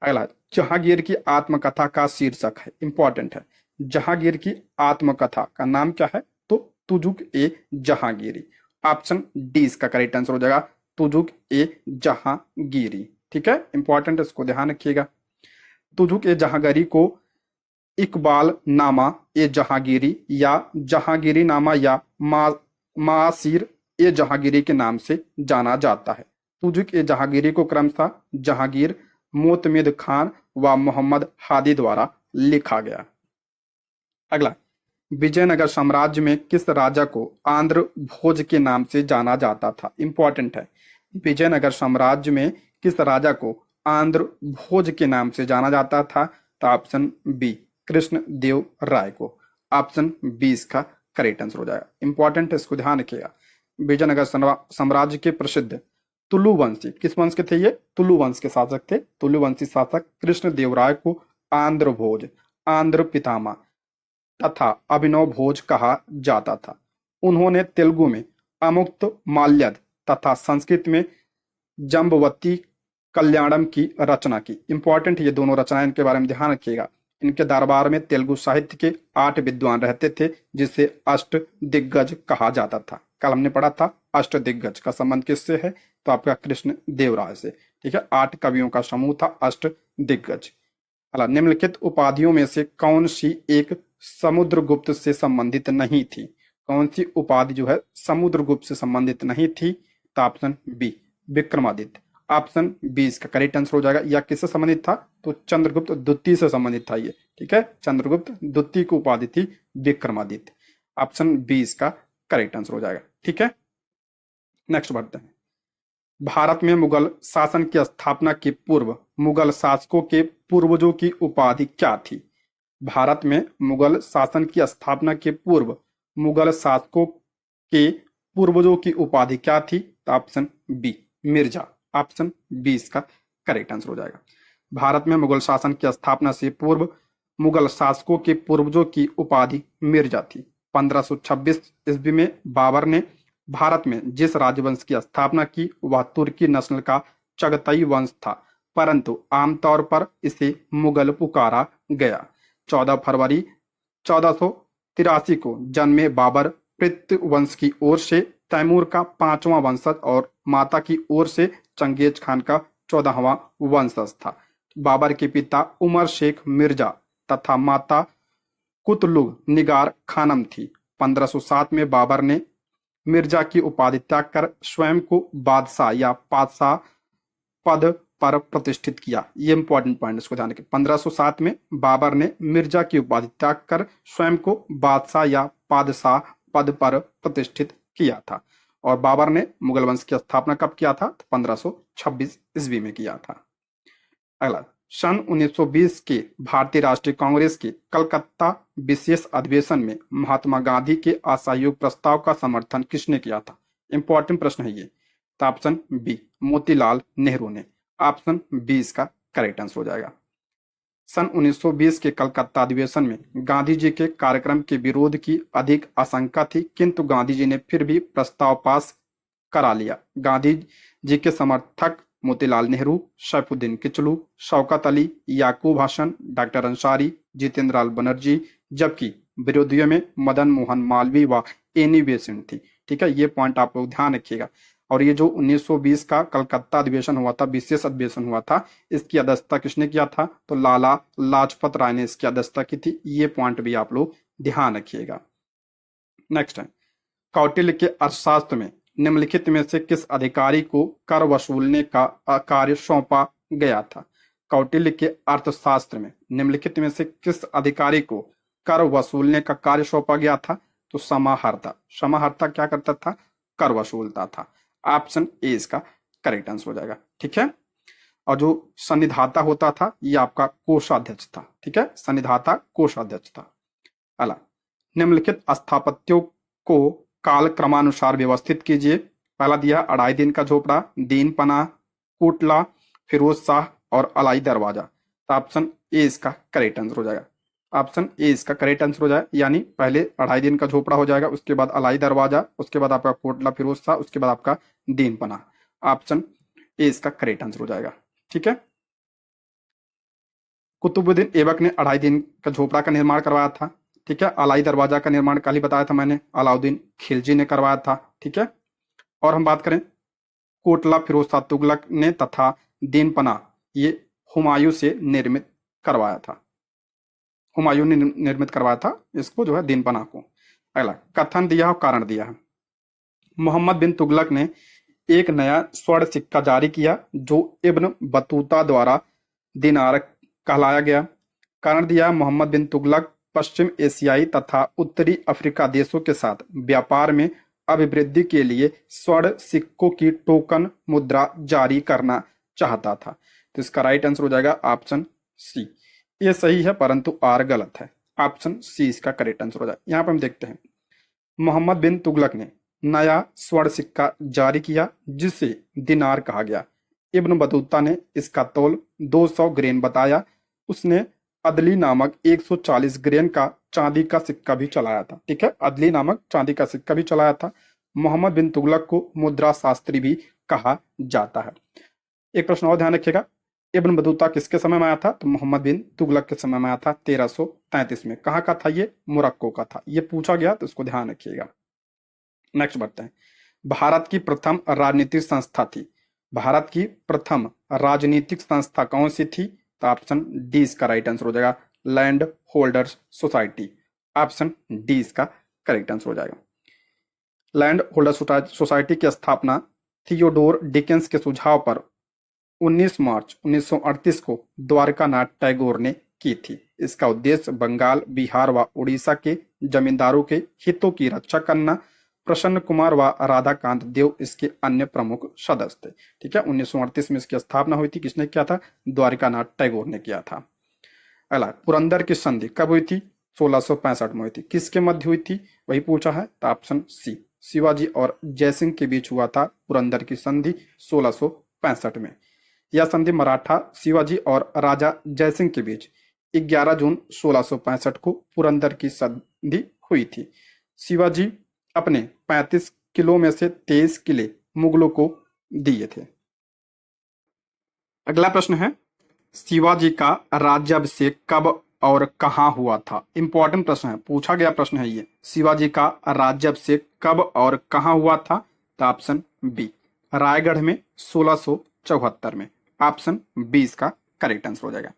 अगला, जहांगीर की आत्मकथा का शीर्षक है, इंपॉर्टेंट है। जहांगीर की आत्मकथा का नाम क्या है? तो तुजुक ए जहांगीरी। ऑप्शन डी इसका करेक्ट आंसर हो जाएगा, तुजुक ए जहांगीरी। ठीक है, इंपॉर्टेंट, इसको ध्यान रखिएगा। तुजुक ए जहांगीरी को इकबाल नामा ए जहांगीरी या जहांगीरी नामा या मासीर ए जहांगीरी के नाम से जाना जाता है। तुजुक ए जहांगीरी को क्रमशः जहांगीर, मोतमिद खान व मोहम्मद हादी द्वारा लिखा गया। अगला, विजयनगर साम्राज्य में किस राजा को आंध्र भोज के नाम से जाना जाता था? इंपॉर्टेंट है, विजयनगर साम्राज्य में किस राजा को आंध्र भोज के नाम से जाना जाता था? तो ऑप्शन बी कृष्ण देव राय को। ऑप्शन बी इसका करेक्ट आंसर हो जाएगा। इंपॉर्टेंट है, इसको ध्यान रखिएगा। विजयनगर साम्राज्य के प्रसिद्ध तुलु वंशी, किस वंश के थे ये? तुलु वंश के शासक थे। तुलु वंशी शासक कृष्णदेवराय को आंध्र भोज, आंध्र पितामह तथा अभिनव भोज कहा जाता था। उन्होंने तेलुगु में अमुक्त माल्यद तथा संस्कृत में जम्बवती कल्याणम की रचना की। इंपॉर्टेंट ये दोनों रचनाएं, इनके बारे में ध्यान रखिएगा। इनके दरबार में तेलुगु साहित्य के 8 विद्वान रहते थे, जिसे अष्ट दिग्गज कहा जाता था। कल हमने पढ़ा था अष्ट दिग्गज का संबंध किससे है? तो आपका कृष्ण देवराय से। ठीक है, 8 कवियों का समूह था अष्ट दिग्गज। निम्नलिखित उपाधियों में से कौन सी एक समुद्रगुप्त से संबंधित नहीं थी? कौन सी उपाधि जो है समुद्रगुप्त से संबंधित नहीं थी? तो option B Vikramaditya. Option B इसका करेक्ट आंसर हो जाएगा। या किससे संबंधित था? तो चंद्रगुप्त द्वितीय से संबंधित था ये। ठीक है, चंद्रगुप्त द्वितीय की उपाधि थी विक्रमादित्य। ऑप्शन बी इसका करेक्ट आंसर हो जाएगा। ठीक है, नेक्स्ट बढ़ते हैं। भारत में मुगल शासन की स्थापना के पूर्व मुगल शासकों के पूर्वजों की उपाधि क्या थी? भारत में मुगल शासन की स्थापना के पूर्व मुगल शासकों के पूर्वजों की उपाधि क्या थी? तो option B Mirza. Option B इसका करेक्ट आंसर हो जाएगा। भारत में मुगल शासन की स्थापना से पूर्व मुगल शासकों के पूर्वजों की उपाधि मिर्जा थी। 1526 ईस्वी में बाबर ने भारत में जिस राजवंश की स्थापना की वह तुर्की नस्ल का चगताई वंश था, परंतु आमतौर पर इसे मुगल पुकारा गया। 14 फरवरी 1483 को जन्मे बाबर पृथ्वी वंश की ओर से तैमूर का 5वां वंशज और माता की ओर से चंगेज खान का 14वां वंशज था। बाबर के पिता उमर शेख मिर्जा तथा माता कुतलुग निगार खानम थी। 1507 में बाबर ने मिर्जा की उपाधि त्याग कर स्वयं को बादशाह या पातशाह पद पर प्रतिष्ठित किया। ये इंपॉर्टेंट पॉइंट, इसको ध्यान रखें। 1507 में बाबर ने मिर्जा की उपाधि त्याग कर स्वयं को बादशाह या पादशाह पद पर प्रतिष्ठित किया था। और बाबर ने मुगल वंश की स्थापना कब किया था? 1526 ईस्वी में किया था। अगला, सन 1920 के भारतीय राष्ट्रीय कांग्रेस के कलकत्ता विशेष अधिवेशन में महात्मा गांधी के असहयोग प्रस्ताव का समर्थन किसने किया था? इंपॉर्टेंट प्रश्न है ये। तो ऑप्शन बी मोतीलाल नेहरू ने। ऑप्शन बी इसका करेक्ट आंसर हो जाएगा। सन 1920 के कलकत्ता अधिवेशन में गांधी जी के कार्यक्रम के विरोध की अधिक आशंका थी, किंतु गांधी जी ने फिर भी प्रस्ताव पास करा लिया। गांधी जी के समर्थक मोतीलाल नेहरू, सैफुद्दीन किचलू, शौकत अली, याकूब हसन, डॉक्टर अंसारी, जितेंद्र लाल बनर्जी, जबकि विरोधियों में मदन मोहन मालवीय व एनी बेसेंट थी। ठीक है, ये पॉइंट आप लोग ध्यान रखिएगा। और ये जो 1920 का कलकत्ता अधिवेशन हुआ था, विशेष अधिवेशन हुआ था, इसकी अध्यक्षता किसने किया था? तो लाला लाजपत राय ने इसकी अध्यक्षता की थी। ये पॉइंट भी आप लोग ध्यान रखिएगा। नेक्स्ट है, कौटिल्य के अर्थशास्त्र में निम्नलिखित में से किस अधिकारी को कर वसूलने का कार्य सौंपा गया था? कौटिल्य के अर्थशास्त्र में निम्नलिखित में से किस अधिकारी को कर वसूलने का कार्य सौंपा गया था? तो समाहर्ता। समाहर्ता क्या करता था? कर वसूलता था। ऑप्शन ए इसका करेक्ट आंसर हो जाएगा। ठीक है, और जो सन्निधाता होता था ये आपका कोषाध्यक्ष था। ठीक है, सन्निधाता कोषाध्यक्ष था। अला, निम्नलिखित स्थापत्यों को काल क्रमानुसार व्यवस्थित कीजिए। पहला दिया अढ़ाई दिन का झोपड़ा, दीन पना, कोटला, फिरोज शाह और अलाई दरवाजा। तो ऑप्शन ए इसका करेक्ट आंसर हो जाएगा। ऑप्शन ए इसका करेक्ट आंसर हो जाए, यानी पहले अढ़ाई दिन का झोपड़ा हो जाएगा, उसके बाद अलाई दरवाजा, उसके बाद आपका कोटला फिरोज शाह, उसके बाद आपका दीन पना। ऑप्शन ए इसका करेक्ट आंसर हो जाएगा। ठीक है, कुतुबुद्दीन ऐबक ने अढ़ाई दिन का झोपड़ा का निर्माण करवाया था। ठीक है, अलाई दरवाजा का निर्माण कल ही बताया था मैंने, अलाउद्दीन खिलजी ने करवाया था। ठीक है, और हम बात करें कोटला फिरोज शाह तुगलक ने तथा दीन पना ये हुमायूं से निर्मित करवाया था। हुमायूं ने निर्मित करवाया था इसको, जो है दीन पना को। अगला, कथन दिया और कारण दिया है। मोहम्मद बिन तुगलक ने एक नया स्वर्ण सिक्का जारी किया जो इब्न बतूता द्वारा दिनार कहलाया गया। कारण दिया, मोहम्मद बिन तुगलक पश्चिम एशियाई तथा उत्तरी अफ्रीका देशों के साथ व्यापार में अभिवृद्धि के लिए स्वर्ण सिक्कों की टोकन मुद्रा जारी करना चाहता था। तो इसका राइट आंसर हो जाएगा ऑप्शन सी। ये सही है परंतु आर गलत है। ऑप्शन सी इसका करेक्ट आंसर हो जाएगा। यहाँ पर हम देखते हैं, मोहम्मद बिन तुगलक ने नया स्वर्ण सिक्का जारी किया जिसे दिनार कहा गया। इब्न बतूता ने इसका तौल 200 ग्रेन बताया। उसने अदली नामक 140 ग्रेन का चांदी का सिक्का भी चलाया था। ठीक है, अदली नामक चांदी का सिक्का भी चलाया था। मोहम्मद बिन तुगलक को मुद्रा शास्त्री भी कहा जाता है। एक प्रश्न और ध्यान रखिएगा, इब्न बतूता किसके समय में आया था? तो मोहम्मद बिन तुगलक के समय में आया था 1333 में। कहाँ का था ये? मोरक्को का था। ये पूछा गया तो इसको ध्यान रखिएगा। नेक्स्ट बढ़ते हैं। भारत की प्रथम राजनीतिक संस्था थी। भारत की प्रथम राजनीतिक संस्था कौन सी थी? तो ऑप्शन डी इसका राइट आंसर हो जाएगा, land holders society. Option D इसका करेक्ट आंसर हो जाएगा। लैंड होल्डर सोसाइटी की स्थापना थियोडोर डिकेंस के सुझाव पर 19 मार्च 1938 को द्वारकानाथ टैगोर ने की थी। इसका उद्देश्य बंगाल, बिहार व उड़ीसा के जमींदारों के हितों की रक्षा करना। प्रसन्न कुमार व राधाकांत देव इसके अन्य प्रमुख सदस्य थे। ठीक है, 1938 में इसकी स्थापना हुई थी। किसने किया था? द्वारकानाथ टैगोर ने किया था। अगला, पुरंदर की संधि कब हुई थी? 1665 में हुई थी। किसके मध्य हुई थी? वही पूछा है, तो ऑप्शन सी, शिवाजी और जयसिंह के बीच हुआ था पुरंदर की संधि 1665 में। यह संधि मराठा शिवाजी और राजा जयसिंह के बीच 11 जून 1665 को पुरंदर की संधि हुई थी। शिवाजी अपने 35 किलो में से 23 किले मुगलों को दिए थे। अगला प्रश्न है, शिवाजी का राज्याभिषेक कब और कहां हुआ था? इंपॉर्टेंट प्रश्न है, पूछा गया प्रश्न है ये। शिवाजी का राज्याभिषेक कब और कहां हुआ था? तो ऑप्शन बी, रायगढ़ में 1674 में। ऑप्शन बी इसका करेक्ट आंसर हो जाएगा।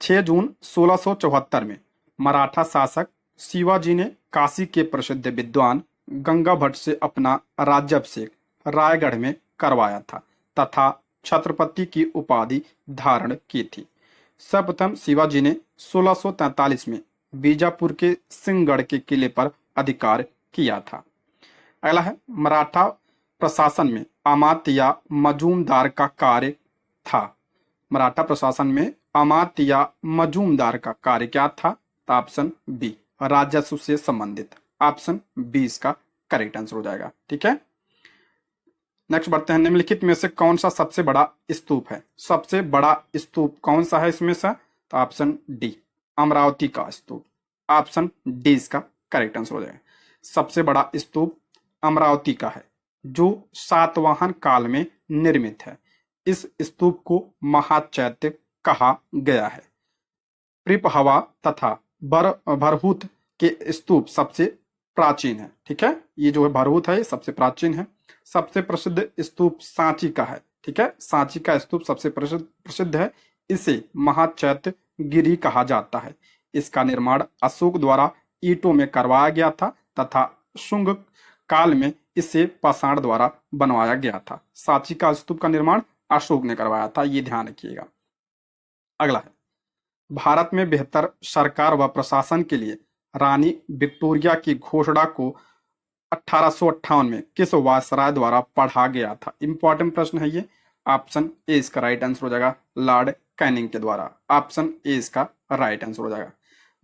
6 जून 1674 में मराठा शासक शिवाजी ने काशी के प्रसिद्ध विद्वान गंगा भट्ट से अपना राज्याभिषेक रायगढ़ में करवाया था तथा छत्रपति की उपाधि धारण की थी। सर्वप्रथम शिवाजी ने 1643 में बीजापुर के सिंहगढ़ के किले पर अधिकार किया था। अगला है, मराठा प्रशासन में अमात्य या मजूमदार का कार्य था। मराठा प्रशासन में अमात्य या मजूमदार का कार्य क्या था? तो ऑप्शन बी, राजस्व से संबंधित। ऑप्शन बी इसका करेक्ट आंसर हो जाएगा। ठीक है, नेक्स्ट बढ़ते हैं। निम्नलिखित में से कौन सा सबसे बड़ा स्तूप है? सबसे बड़ा स्तूप कौन सा है इसमें से? तो ऑप्शन डी, अमरावती का स्तूप। ऑप्शन डी इसका करेक्ट आंसर हो जाएगा। सबसे बड़ा स्तूप अमरावती का है जो सातवाहन काल में निर्मित है। इस स्तूप को महाचैत्य कहा गया है। प्रिपहवा तथा भरहुत के स्तूप सबसे प्राचीन है। ठीक है, ये जो है भरहुत है ये सबसे प्राचीन है। सबसे प्रसिद्ध स्तूप सांची का है। ठीक है, सांची का स्तूप सबसे प्रसिद्ध है। इसे महाचैत्य गिरी कहा जाता है। इसका निर्माण अशोक द्वारा ईंटों में करवाया गया था तथा शुंग काल में इसे पाषाण द्वारा बनवाया गया था। सांची का स्तूप का निर्माण अशोक ने करवाया था, ये ध्यान रखिएगा। अगला है, भारत में बेहतर सरकार व प्रशासन के लिए रानी विक्टोरिया की घोषणा को 1858 में किस वायसराय द्वारा पढ़ा गया था? इंपॉर्टेंट प्रश्न है ये। ऑप्शन ए इसका राइट आंसर हो जाएगा, लॉर्ड कैनिंग के द्वारा। ऑप्शन ए इसका राइट आंसर हो जाएगा।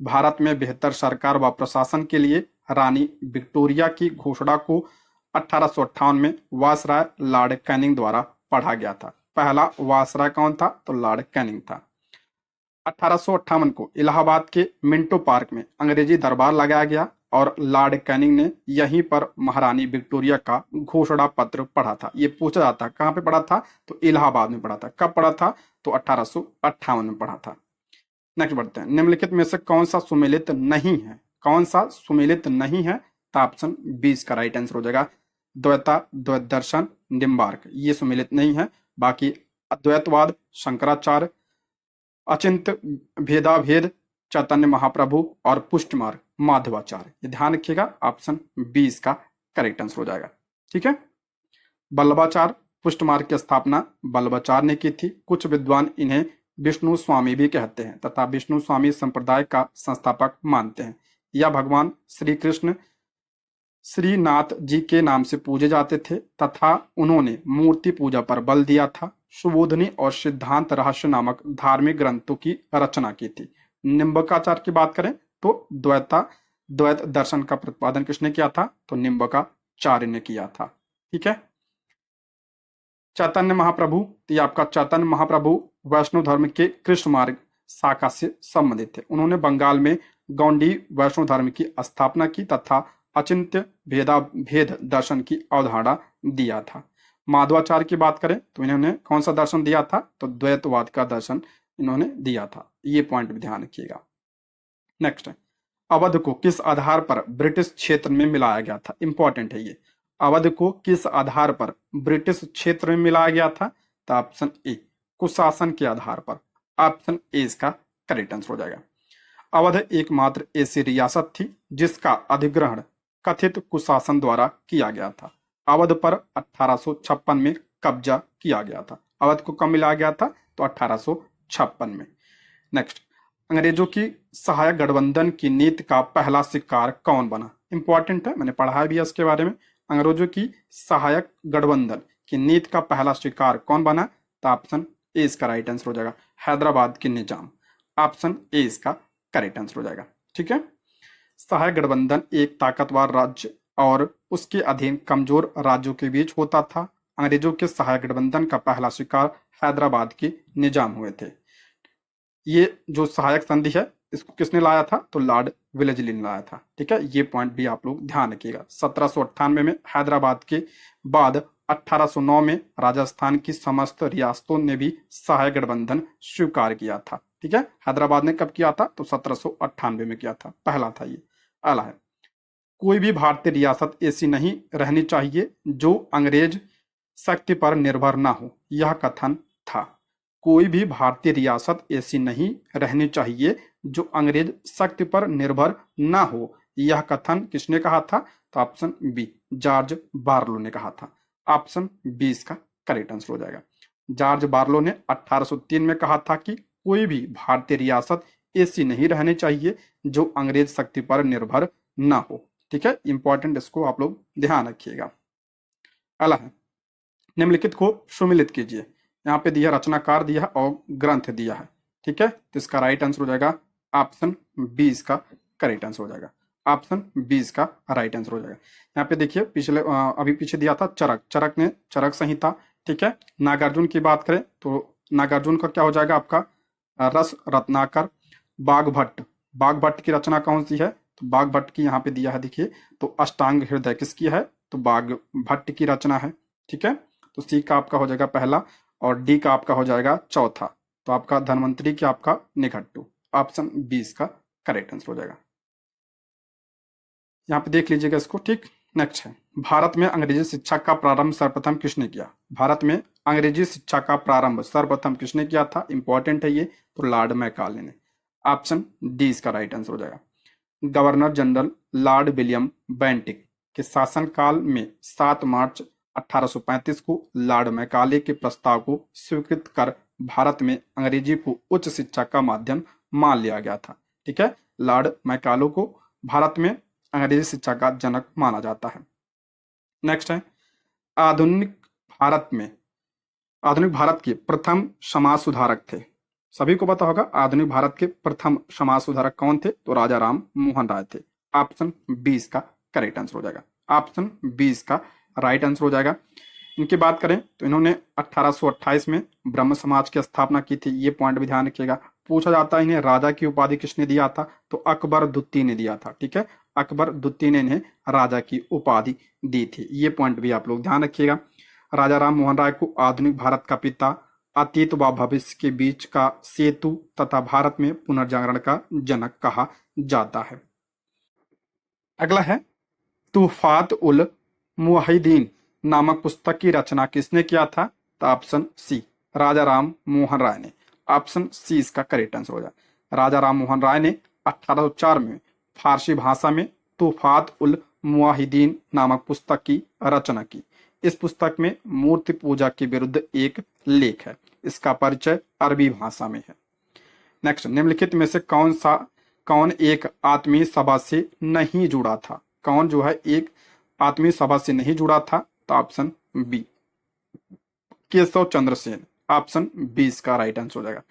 भारत में बेहतर सरकार व प्रशासन के लिए रानी विक्टोरिया की घोषणा को 1858 में वायसराय लॉर्ड कैनिंग द्वारा पढ़ा गया था। पहला वायसराय कौन था? तो लॉर्ड कैनिंग था। 1858 को इलाहाबाद के मिंटो पार्क में अंग्रेजी दरबार लगाया गया और लॉर्ड कैनिंग ने यहीं पर महारानी विक्टोरिया का घोषणा पत्र पढ़ा था। ये पूछा जाता कहाँ पे पढ़ा था? तो इलाहाबाद में पढ़ा था। कब पढ़ा था? तो 1858 में पढ़ा था। नेक्स्ट बढ़ते हैं। निम्नलिखित में से कौन सा सुमेलित नहीं है? कौन सा सुमेलित नहीं है? तो ऑप्शन बी इसका राइट आंसर हो जाएगा, द्वैता, द्वैत दर्शन, निम्बार्क। ये सुमेलित नहीं है। बाकी अद्वैतवाद, शंकराचार्य, अचिंत भेदाभेद, चैतन्य महाप्रभु और पुष्ट मार्ग, माधवाचार्य। ये ध्यान रखिएगा, ऑप्शन बी इसका करेक्ट आंसर हो जाएगा। ठीक है, वल्लभाचार्य पुष्ट मार्ग की स्थापना वल्लभाचार्य ने की थी। कुछ विद्वान इन्हें विष्णु स्वामी भी कहते हैं तथा विष्णु स्वामी संप्रदाय का संस्थापक मानते हैं। यह भगवान श्री कृष्ण श्रीनाथ जी के नाम से पूजे जाते थे तथा उन्होंने मूर्ति पूजा पर बल दिया था। सुबोधनी और सिद्धांत रहस्य नामक धार्मिक ग्रंथों की रचना की थी। निम्बकाचार्य की बात करें तो द्वैत दर्शन का प्रतिपादन किसने किया था? तो चार्य ने किया था। ठीक है। चैतन्य महाप्रभु, तो ये आपका चैतन्य महाप्रभु वैष्णव धर्म के कृष्ण मार्ग शाखा से संबंधित थे। उन्होंने बंगाल में गौंडी वैष्णव धर्म की स्थापना की तथा अचिंत्य भेद दर्शन की अवधारणा दिया था। माधवाचार्य की बात करें तो इन्होंने कौन सा दर्शन दिया था, तो द्वैतवाद का दर्शन इन्होंने दिया था। ये पॉइंट भी ध्यान रखिएगा। नेक्स्ट है, अवध को किस आधार पर ब्रिटिश क्षेत्र में मिलाया गया था। इंपॉर्टेंट है ये। अवध को किस आधार पर ब्रिटिश क्षेत्र में मिलाया गया था, तो ऑप्शन ए कुशासन के आधार पर। ऑप्शन ए इसका करेक्ट आंसर हो जाएगा। अवध एकमात्र ऐसी रियासत थी जिसका अधिग्रहण कथित कुशासन द्वारा किया गया था। अवध पर 1856 में कब्जा किया गया था। अवध को कब मिलाया गया था, तो 1856 में। नेक्स्ट, अंग्रेजों की सहायक गठबंधन की नीति का पहला शिकार कौन बना। इंपॉर्टेंट है, मैंने पढ़ा भी है इसके बारे में। अंग्रेजों की सहायक गठबंधन की नीति का पहला शिकार कौन बना, तो ऑप्शन ए इसका राइट आंसर हो जाएगा, हैदराबाद के निजाम। ऑप्शन ए इसका करेक्ट आंसर हो जाएगा। ठीक है। सहायक गठबंधन एक ताकतवर राज्य और उसके अधीन कमजोर राज्यों के बीच होता था। अंग्रेजों के सहायक गठबंधन का पहला शिकार हैदराबाद के निजाम हुए थे। ये जो सहायक संधि है इसको किसने लाया था, तो लॉर्ड वेलेस्ली ने लाया था। ठीक है, ये पॉइंट भी आप लोग ध्यान रखिएगा। 1798 में हैदराबाद के बाद 1809 में राजस्थान की समस्त रियासतों ने भी सहायक गठबंधन स्वीकार किया था। ठीक है, हैदराबाद ने कब किया था, तो 1798 में किया था, पहला था ये। अगला है, कोई भी भारतीय रियासत ऐसी नहीं रहनी चाहिए जो अंग्रेज शक्ति पर निर्भर ना हो, यह कथन था। कोई भी भारतीय रियासत ऐसी नहीं रहनी चाहिए जो अंग्रेज शक्ति पर निर्भर ना हो, यह कथन किसने कहा था, तो ऑप्शन बी जॉर्ज बार्लो ने कहा था। ऑप्शन बी इसका करेक्ट आंसर हो जाएगा। जॉर्ज बार्लो ने 1803 में कहा था कि कोई भी भारतीय रियासत ऐसी नहीं रहनी चाहिए जो अंग्रेज शक्ति पर निर्भर ना हो। ठीक है, इंपॉर्टेंट, इसको आप लोग ध्यान रखिएगा। अगला है, निम्नलिखित को सुमिलित कीजिए। यहाँ पे दिया रचनाकार दिया और ग्रंथ दिया है। ठीक है, तो इसका राइट आंसर हो जाएगा ऑप्शन बी इसका करेक्ट आंसर हो जाएगा। ऑप्शन बी इसका राइट आंसर हो जाएगा। यहाँ पे देखिए पिछले अभी पीछे दिया था चरक ने चरक संहिता। ठीक है, नागार्जुन की बात करें तो नागार्जुन का क्या हो जाएगा आपका रस रत्नाकर। बाघभट्ट की रचना कौन सी है, तो बाघभट्ट की यहाँ पे दिया है देखिए, तो अष्टांग हृदय किसकी है, तो बाघभट्ट की रचना है। ठीक है, तो सी का आपका हो जाएगा पहला और डी का आपका हो जाएगा चौथा, तो आपका धनवंतरी की आपका निघट्टू। ऑप्शन बी इसका करेक्ट आंसर हो जाएगा। यहाँ पे देख लीजिएगा इसको। ठीक, नेक्स्ट है, भारत में अंग्रेजी शिक्षा का प्रारंभ सर्वप्रथम किसने किया। भारत में अंग्रेजी शिक्षा का प्रारंभ सर्वप्रथम किसने किया था, इंपॉर्टेंट है ये, तो लॉर्ड मैकाले ने। ऑप्शन डी इसका राइट आंसर हो जाएगा। Governor general Lord William Bentinck के शासनकाल में 7 मार्च 1835 को लॉर्ड मैकाले के प्रस्ताव को स्वीकृत कर भारत में अंग्रेजी को उच्च शिक्षा का माध्यम मान लिया गया था। ठीक है, लॉर्ड मैकाले को भारत में अंग्रेजी शिक्षा का जनक माना जाता है। नेक्स्ट है, आधुनिक भारत के प्रथम समाज सुधारक थे। सभी को पता होगा आधुनिक भारत के प्रथम समाज सुधारक कौन थे, तो राजा राम मोहन राय थे। ऑप्शन बी इसका करेक्ट आंसर हो जाएगा। ऑप्शन बी इसका राइट आंसर हो जाएगा। इनकी बात करें तो इन्होंने 1828 में ब्रह्म समाज की स्थापना की थी। ये पॉइंट भी ध्यान रखिएगा। पूछा जाता है इन्हें राजा की उपाधि किसने दिया था, तो अकबर द्वितीय ने दिया था। ठीक है, अकबर द्वितीय ने इन्हें राजा की उपाधि दी थी। ये पॉइंट भी आप लोग ध्यान रखिएगा। राजा राम मोहन राय को आधुनिक भारत का पिता, अतीत व भविष्य के बीच का सेतु तथा भारत में पुनर्जागरण का जनक कहा जाता है। अगला है, तुफात उल मुहिदीन नामक पुस्तक की रचना किसने किया था, तो ऑप्शन सी राजा राम मोहन राय ने। ऑप्शन सी इसका करेक्ट आंसर हो जाए। राजा राम मोहन राय ने 1804 में फारसी भाषा में तुफात उल मुहिदीन नामक पुस्तक की रचना की। इस पुस्तक में मूर्ति पूजा के विरुद्ध एक लेख है। इसका परिचय अरबी भाषा में है। नेक्स्ट, निम्नलिखित में से कौन एक आत्मीय सभा से नहीं जुड़ा था। कौन जो है एक आत्मीय सभा से नहीं जुड़ा था, तो option B Keshav Chandra Sen. Option B इसका राइट आंसर हो जाएगा।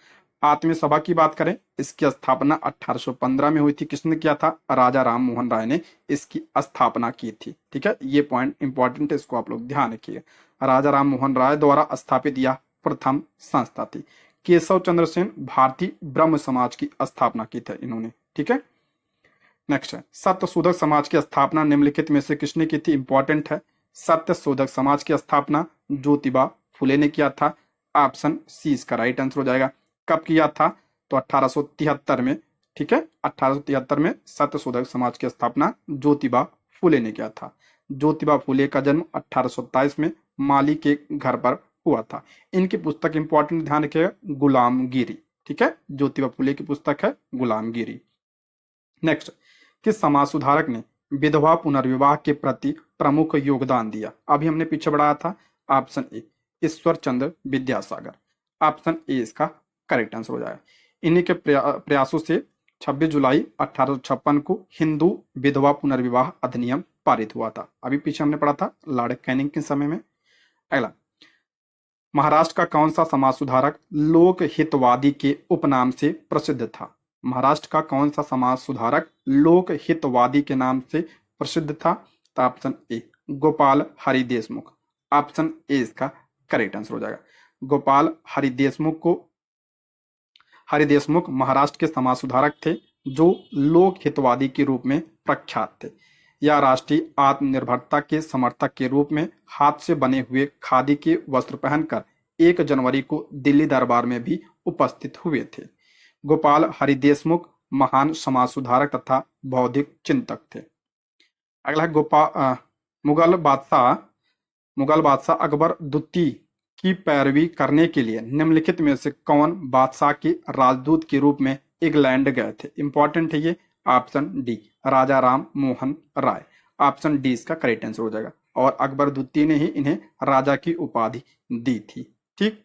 आत्मीय सभा की बात करें, इसकी स्थापना 1815 में हुई थी। किसने किया था? राजा राम मोहन राय ने इसकी स्थापना की थी। ठीक है, ये पॉइंट इंपॉर्टेंट है, इसको आप लोग ध्यान रखिएगा। राजा राम मोहन राय द्वारा स्थापित यह प्रथम संस्था थी। केशव चंद्र सेन भारतीय ब्रह्म समाज की स्थापना की थी इन्होंने। ठीक है, नेक्स्ट है सत्य शोधक समाज की स्थापना निम्नलिखित में से किसने की थी? इंपॉर्टेंट है। सत्य शोधक समाज की स्थापना ज्योतिबा फुले ने किया था। ऑप्शन सी इसका राइट आंसर हो जाएगा। कब किया था? तो 1873 में। ठीक है, 1873 में सत्य शोधक समाज की स्थापना ज्योतिबा फुले ने किया था। ज्योतिबा फुले का जन्म 1827 में माली के घर पर हुआ था। इनकी पुस्तक इंपॉर्टेंट, ध्यान रखिएगा, गुलामगिरी। ठीक है, ज्योतिबा फुले की पुस्तक है गुलामगिरी। नेक्स्ट, किस समाज सुधारक ने विधवा पुनर्विवाह के प्रति प्रमुख योगदान दिया? अभी हमने पीछे बढ़ाया था। Option A Ishwar Chandra Vidyasagar. Option A इसका करेक्ट आंसर हो जाएगा। इन्हीं के प्रयासों से 26 जुलाई 1856 को हिंदू विधवा पुनर्विवाह अधिनियम पारित हुआ था। अभी पीछे हमने पढ़ा था लॉर्ड कैनिंग के समय में। अगला, महाराष्ट्र का कौन सा समाज सुधारक लोक हितवादी के उपनाम से प्रसिद्ध था? महाराष्ट्र का कौन सा समाज सुधारक लोक हितवादी के नाम से प्रसिद्ध था? तो option A Gopal Hari Deshmukh. Option A इसका करेक्ट आंसर हो जाएगा। गोपाल हरि देशमुख महाराष्ट्र के समाज सुधारक थे जो लोक हितवादी के रूप में प्रख्यात थे। या राष्ट्रीय आत्मनिर्भरता के समर्थक के रूप में हाथ से बने हुए खादी के वस्त्र पहनकर 1 जनवरी को दिल्ली दरबार में भी उपस्थित हुए थे। गोपाल हरि देशमुख महान समाज सुधारक तथा बौद्धिक चिंतक थे। अगला है मुगल बादशाह अकबर द्वितीय की पैरवी करने के लिए निम्नलिखित में से कौन बादशाह के राजदूत के रूप में इंग्लैंड गए थे? इंपॉर्टेंट है ये। ऑप्शन डी राजा राम मोहन राय। ऑप्शन डी इसका करेक्ट आंसर हो जाएगा। और अकबर द्वितीय ने ही इन्हें राजा की उपाधि दी थी। ठीक,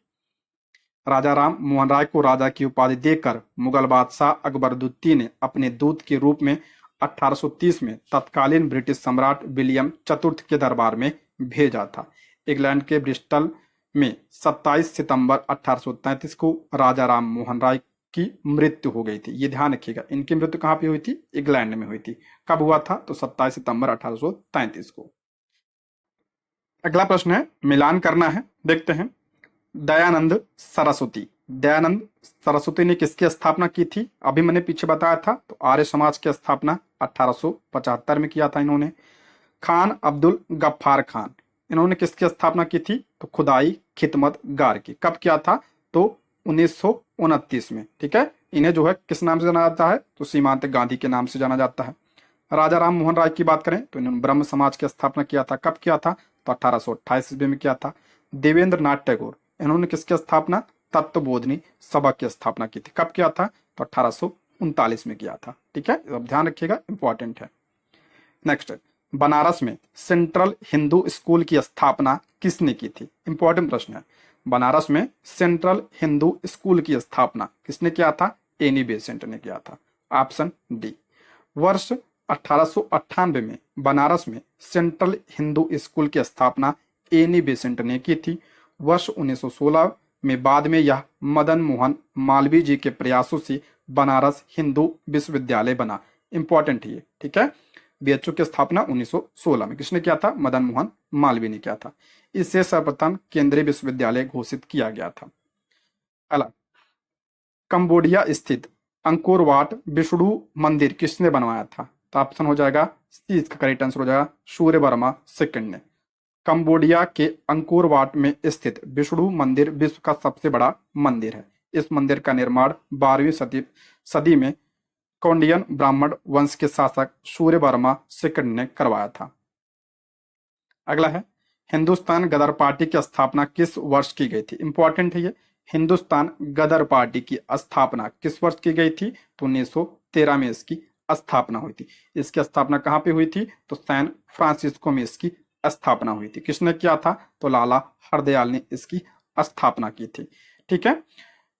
राजा राम मोहन राय को राजा की उपाधि देकर मुगल बादशाह अकबर द्वितीय ने अपने दूत के रूप में 1830 में तत्कालीन ब्रिटिश सम्राट विलियम चतुर्थ के दरबार में भेजा था। इंग्लैंड के ब्रिस्टल में 27 सितंबर 1833 को राजा राम मोहन राय की मृत्यु हो गई थी। ये ध्यान रखिएगा, इनकी मृत्यु कहाँ पे हुई थी? इंग्लैंड में हुई थी। कब हुआ था? तो 27 सितंबर 1833 को। अगला प्रश्न है, मिलान करना है, देखते हैं। दयानंद सरस्वती ने किसकी स्थापना की थी? अभी मैंने पीछे बताया था। तो आर्य समाज की स्थापना 1875 में किया था इन्होंने। खान अब्दुल गफ्फार खान, इन्होंने किसकी स्थापना की थी? तो खुदाई खिदमत गार की। कब किया था? तो 1929 में। ठीक है, इन्हें जो है किस नाम से जाना जाता है? तो सीमांत गांधी के नाम से जाना जाता है। राजा राम मोहन राय की बात करें तो इन्होंने ब्रह्म समाज की स्थापना किया था। कब किया था? तो 1828 ईस्वी में किया था। देवेंद्र नाथ टैगोर, इन्होंने किसकी स्थापना? तत्वबोधिनी सभा की स्थापना की थी। कब किया था? तो 1839 में किया था। ठीक है, अब ध्यान रखिएगा, इंपॉर्टेंट है। नेक्स्ट, बनारस में सेंट्रल हिंदू स्कूल की स्थापना किसने की थी? इंपॉर्टेंट प्रश्न है। बनारस में सेंट्रल हिंदू स्कूल की स्थापना किसने किया था? एनी बेसेंट ने किया था। Option D. वर्ष 1898 में बनारस में सेंट्रल हिंदू स्कूल की स्थापना एनी बेसेंट ने की थी। वर्ष 1916 में बाद में यह मदन मोहन मालवीय जी के प्रयासों से बनारस हिंदू विश्वविद्यालय बना। इंपॉर्टेंट है ये। ठीक है, बीएचयू की स्थापना 1916 में किसने किया था? मदन मोहन मालवीय ने किया था। इससे सर्वप्रथम केंद्रीय विश्वविद्यालय घोषित किया गया था। अगला, कंबोडिया स्थित अंकोर वाट विष्णु मंदिर किसने बनवाया था? तो ऑप्शन हो जाएगा सी, इसका करेक्ट आंसर हो जाएगा सूर्य वर्मा सेकंड ने। कंबोडिया के अंकोर वाट में स्थित विष्णु मंदिर विश्व का सबसे बड़ा मंदिर है। इस मंदिर का निर्माण 12वीं सदी में कौंडियन ब्राह्मण वंश के शासक सूर्य वर्मा सेकंड ने करवाया था। अगला है, हिंदुस्तान गदर पार्टी की स्थापना किस वर्ष की गई थी? इंपॉर्टेंट है ये। हिंदुस्तान गदर पार्टी की स्थापना किस वर्ष की गई थी? तो 1913 में इसकी स्थापना हुई थी। इसकी स्थापना कहाँ पे हुई थी? तो सैन फ्रांसिस्को में इसकी स्थापना हुई थी। किसने किया था? तो लाला हरदयाल ने इसकी स्थापना की थी। ठीक है,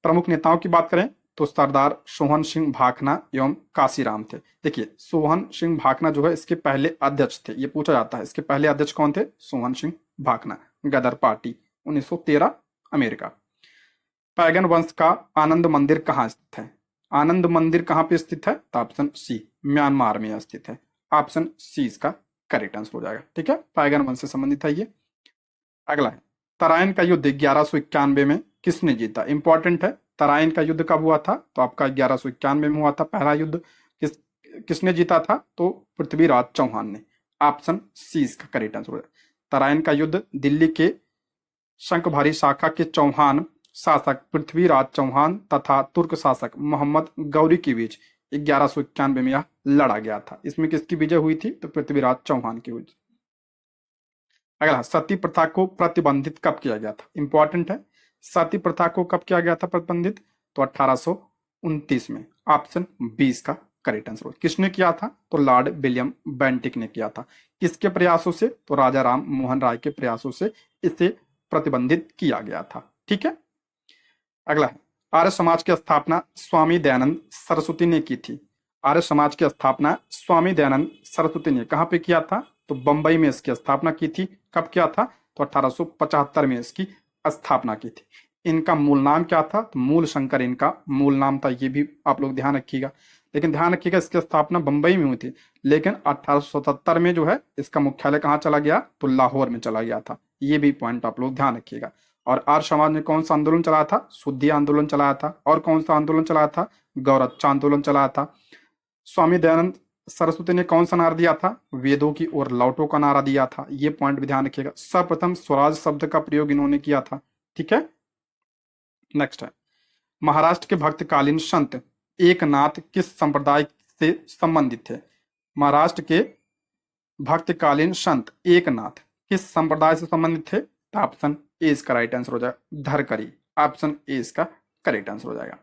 प्रमुख नेताओं की बात करें तो सरदार सोहन सिंह भाखना एवं काशीराम थे। देखिए, सोहन सिंह भाखना जो है इसके पहले अध्यक्ष थे। ये पूछा जाता है इसके पहले अध्यक्ष कौन थे? सोहन सिंह भाखना, गदर पार्टी, 1913 अमेरिका। पैगन वंश का आनंद मंदिर कहाँ स्थित है? आनंद मंदिर कहाँ पे स्थित है? तो ऑप्शन सी, म्यांमार में स्थित है। ऑप्शन सी इसका करेक्ट आंसर हो जाएगा। ठीक है, पैगन वंश से संबंधित है ये। अगला है, तराइन का युद्ध 1191 में किसने जीता? इंपॉर्टेंट है। तराइन का युद्ध कब हुआ था? तो आपका 1191 में हुआ था पहला युद्ध। किसने जीता था? तो पृथ्वीराज चौहान ने। ऑप्शन सी इसका करेक्ट आंसर हो जाएगा। तराइन का युद्ध दिल्ली के शंखभारी शाखा के चौहान शासक पृथ्वीराज चौहान तथा तुर्क शासक मोहम्मद गौरी के बीच 1191 में यह लड़ा गया था। इसमें किसकी विजय हुई थी? तो पृथ्वीराज चौहान की हुई। अगला, सती प्रथा को प्रतिबंधित कब किया गया था? इंपॉर्टेंट है। सती प्रथा को कब किया गया था प्रतिबंधित? तो 1829 में। ऑप्शन 20 का करेक्ट आंसर। किसने किया था? तो लॉर्ड विलियम बेंटिक ने किया था। किसके प्रयासों से? तो राजा राम मोहन राय के प्रयासों से इसे प्रतिबंधित किया गया था। ठीक है। अगला है, आर्य समाज की स्थापना स्वामी दयानंद सरस्वती ने की थी। आर्य समाज की स्थापना स्वामी दयानंद सरस्वती ने कहां पे किया था? तो बंबई में इसकी स्थापना की थी। कब किया था? तो 1875 में इसकी स्थापना की थी। इनका मूल नाम क्या था? तो मूल शंकर इनका मूल नाम था। ये भी आप लोग ध्यान रखिएगा। लेकिन ध्यान रखिएगा, इसकी स्थापना बंबई में हुई थी, लेकिन 1877 में जो है इसका मुख्यालय कहाँ चला गया? तो लाहौर में चला गया था। ये भी पॉइंट आप लोग ध्यान रखिएगा। और आर्य समाज ने कौन सा आंदोलन चलाया था? शुद्धि आंदोलन चलाया था। और कौन सा आंदोलन चलाया था? गौरक्षा आंदोलन चलाया था। स्वामी दयानंद सरस्वती ने कौन सा नारा दिया था? वेदों की ओर लौटो का नारा दिया था। ये पॉइंट भी ध्यान रखिएगा। सर्वप्रथम स्वराज शब्द का प्रयोग इन्होंने किया था। ठीक है। नेक्स्ट है, महाराष्ट्र के भक्तकालीन संत एकनाथ किस संप्रदाय से संबंधित थे? महाराष्ट्र के भक्तकालीन संत एकनाथ किस संप्रदाय से संबंधित थे? तो ऑप्शन ए इसका राइट आंसर हो जाएगा, धरकरी। ऑप्शन ए इसका करेक्ट आंसर हो जाएगा।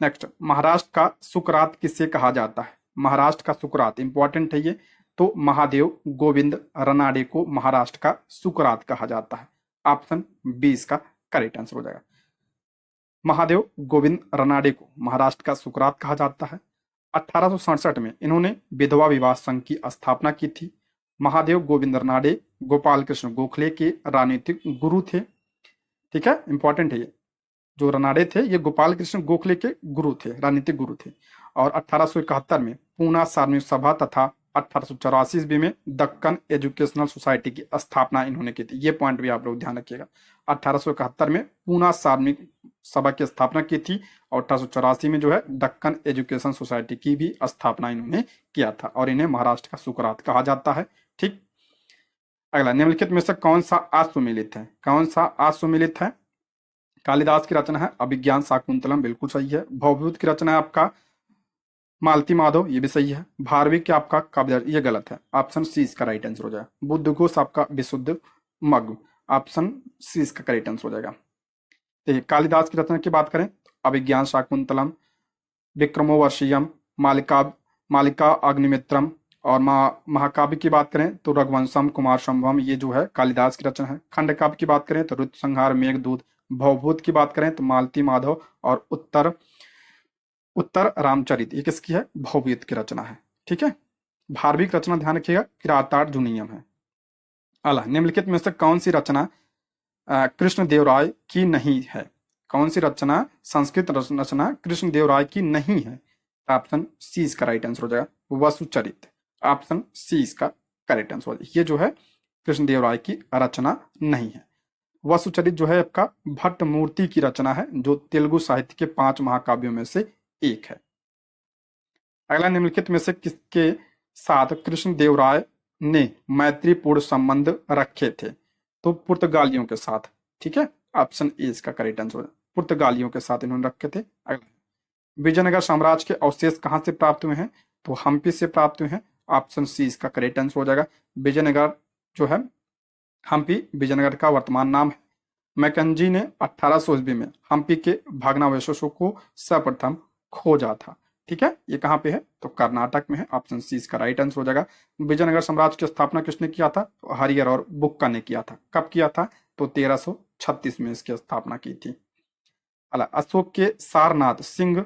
नेक्स्ट, महाराष्ट्र का सुकरात किसे कहा जाता है? महाराष्ट्र का सुकरात इंपॉर्टेंट है ये। तो महादेव गोविंद रनाडे को महाराष्ट्र का सुकरात कहा जाता है। ऑप्शन बी इसका करेक्ट आंसर हो जाएगा। महादेव गोविंद रनाडे को महाराष्ट्र का सुकरात कहा जाता है। 1867 में इन्होंने विधवा विवाह संघ की स्थापना की थी। महादेव गोविंद रनाडे गोपाल कृष्ण गोखले के राजनीतिक गुरु थे। ठीक है, इंपॉर्टेंट है ये। जो रनाडे थे ये गोपाल कृष्ण गोखले के गुरु थे, राजनीतिक गुरु थे। और 1871 में पूना सार्वजनिक सभा तथा 1884 ईस्वी में दक्कन एजुकेशनल सोसाइटी की स्थापना इन्होंने की थी। ये पॉइंट भी आप लोग ध्यान रखिएगा। 1871 में पूना सार्वजनिक सभा की स्थापना की थी और 1884 में जो है दक्कन एजुकेशन सोसाइटी की भी स्थापना इन्होंने किया था और इन्हें महाराष्ट्र का सुकरात कहा जाता है। ठीक। अगला, निम्नलिखित में से कौन सा आश्वमेलित है? कौन सा आश्वमेलित है? कालिदास की रचना है अभिज्ञान शाकुंतलम, बिल्कुल सही है। भवभूत की रचना है आपका मालती माधव, ये भी सही है। भारवी क्या आपका काव्य, ये गलत है। ऑप्शन सी इसका राइट आंसर हो जाएगा। बुद्धघोष आपका विशुद्ध मग्न, ऑप्शन सी इसका करेक्ट आंसर हो जाएगा। तो कालिदास की रचना की बात करें, अभिज्ञान शाकुंतलम, विक्रमोर्वशीयम, मालिका अग्निमित्रम, और महाकाव्य की बात करें तो रघुवंशम कुमार संभवम, ये जो है कालिदास की रचना है। खंड काव्य की बात करें तो ऋतु संहार, मेघदूत। भवभूत की बात करें तो मालती माधव, और उत्तर रामचरित, ये किसकी है? भवभूत की रचना है। ठीक है। भारवी की रचना ध्यान रखिएगा किरातार्जुनीयम है। अला, निम्नलिखित में से कौन सी रचना कृष्णदेवराय की नहीं है? कौन सी रचना संस्कृत रचना कृष्णदेवराय की नहीं है? ऑप्शन सी इसका राइट आंसर हो जाएगा, वसुचरित। ऑप्शन सी इसका करेक्ट आंसर हो जाएगा। ये जो है कृष्णदेवराय की रचना नहीं है। वसुचरित जो है आपका भट्ट मूर्ति की रचना है, जो तेलुगु साहित्य के 5 महाकाव्यों में से एक है। अगला, निम्नलिखित में से किसके साथ कृष्णदेवराय ने मैत्रीपूर्ण संबंध रखे थे? तो पुर्तगालियों के साथ। ठीक है, ऑप्शन ए इसका करेक्ट आंसर है, पुर्तगालियों के साथ इन्होंने रखे थे। अगला, विजयनगर साम्राज्य के अवशेष कहां से प्राप्त हुए हैं? तो हम्पी से प्राप्त हुए हैं। ऑप्शन सी इसका करेक्ट आंसर हो जाएगा। विजयनगर जो है, हम्पी विजयनगर का वर्तमान नाम है। मैकेंजी ने 1800 ईस्वी में हम्पी के भग्नावशेषों को सर्वप्रथम खोजा था। ठीक है, ये कहाँ पे है? तो कर्नाटक में है। ऑप्शन सी इसका राइट आंसर हो जाएगा। विजयनगर साम्राज्य की स्थापना किसने किया था? तो हरिहर और बुक्का ने किया था। कब किया था? तो 1336 में इसकी स्थापना की थी। अशोक के सारनाथ सिंह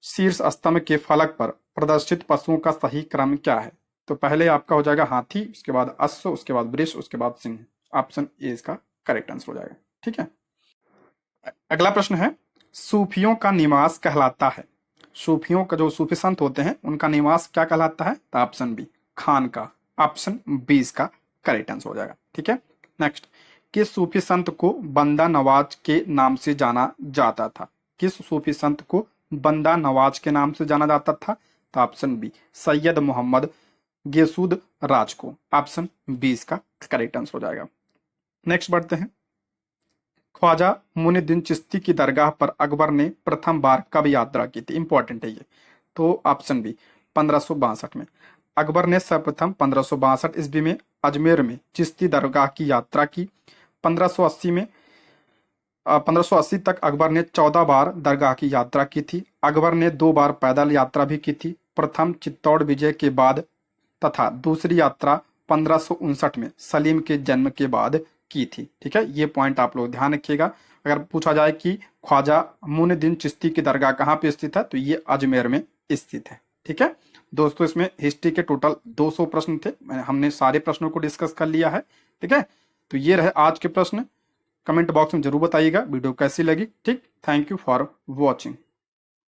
शीर्ष स्तंभ के फलक पर प्रदर्शित पशुओं का सही क्रम क्या है? तो पहले आपका हो जाएगा हाथी, उसके बाद अश्व, उसके बाद वृष, उसके बाद सिंह। ऑप्शन ए इसका करेक्ट आंसर हो जाएगा। ठीक है। अगला प्रश्न है, सूफियों का निवास कहलाता है? सूफियों का जो सूफी संत होते हैं उनका निवास क्या कहलाता है? तो ऑप्शन बी खान का। ऑप्शन बी इसका करेक्ट आंसर हो जाएगा। ठीक है, नेक्स्ट, किस सूफी संत को बंदा नवाज के नाम से जाना जाता था? किस सूफी संत को बंदा नवाज के नाम से जाना जाता था? तो ऑप्शन बी सैयद मोहम्मद गेसूद राज को। ऑप्शन बी इसका करेक्ट आंसर हो जाएगा। नेक्स्ट बढ़ते हैं, ख्वाजा मुइनुद्दीन चिश्ती की दरगाह पर अकबर ने प्रथम बार कब यात्रा की थी? इंपॉर्टेंट है ये। तो ऑप्शन बी 1562 में। अकबर ने सर्वप्रथम 1562 ईस्वी में अजमेर में चिश्ती दरगाह की यात्रा की। 1580 में 1580 तक अकबर ने 14 बार दरगाह की यात्रा की थी। अकबर ने 2 बार पैदल यात्रा भी की थी, प्रथम चित्तौड़ विजय के बाद तथा दूसरी यात्रा 1559 में सलीम के जन्म के बाद की थी। ठीक है, ये पॉइंट आप लोग ध्यान रखिएगा। अगर पूछा जाए कि ख्वाजा मुइनुद्दीन चिश्ती की दरगाह कहाँ पे स्थित है, तो ये अजमेर में स्थित है। ठीक है दोस्तों, इसमें हिस्ट्री के टोटल 200 प्रश्न थे, हमने सारे प्रश्नों को डिस्कस कर लिया है। ठीक है, तो ये रहे आज के प्रश्न। कमेंट बॉक्स में जरूर बताइएगा वीडियो कैसी लगी। ठीक, थैंक यू फॉर वॉचिंग।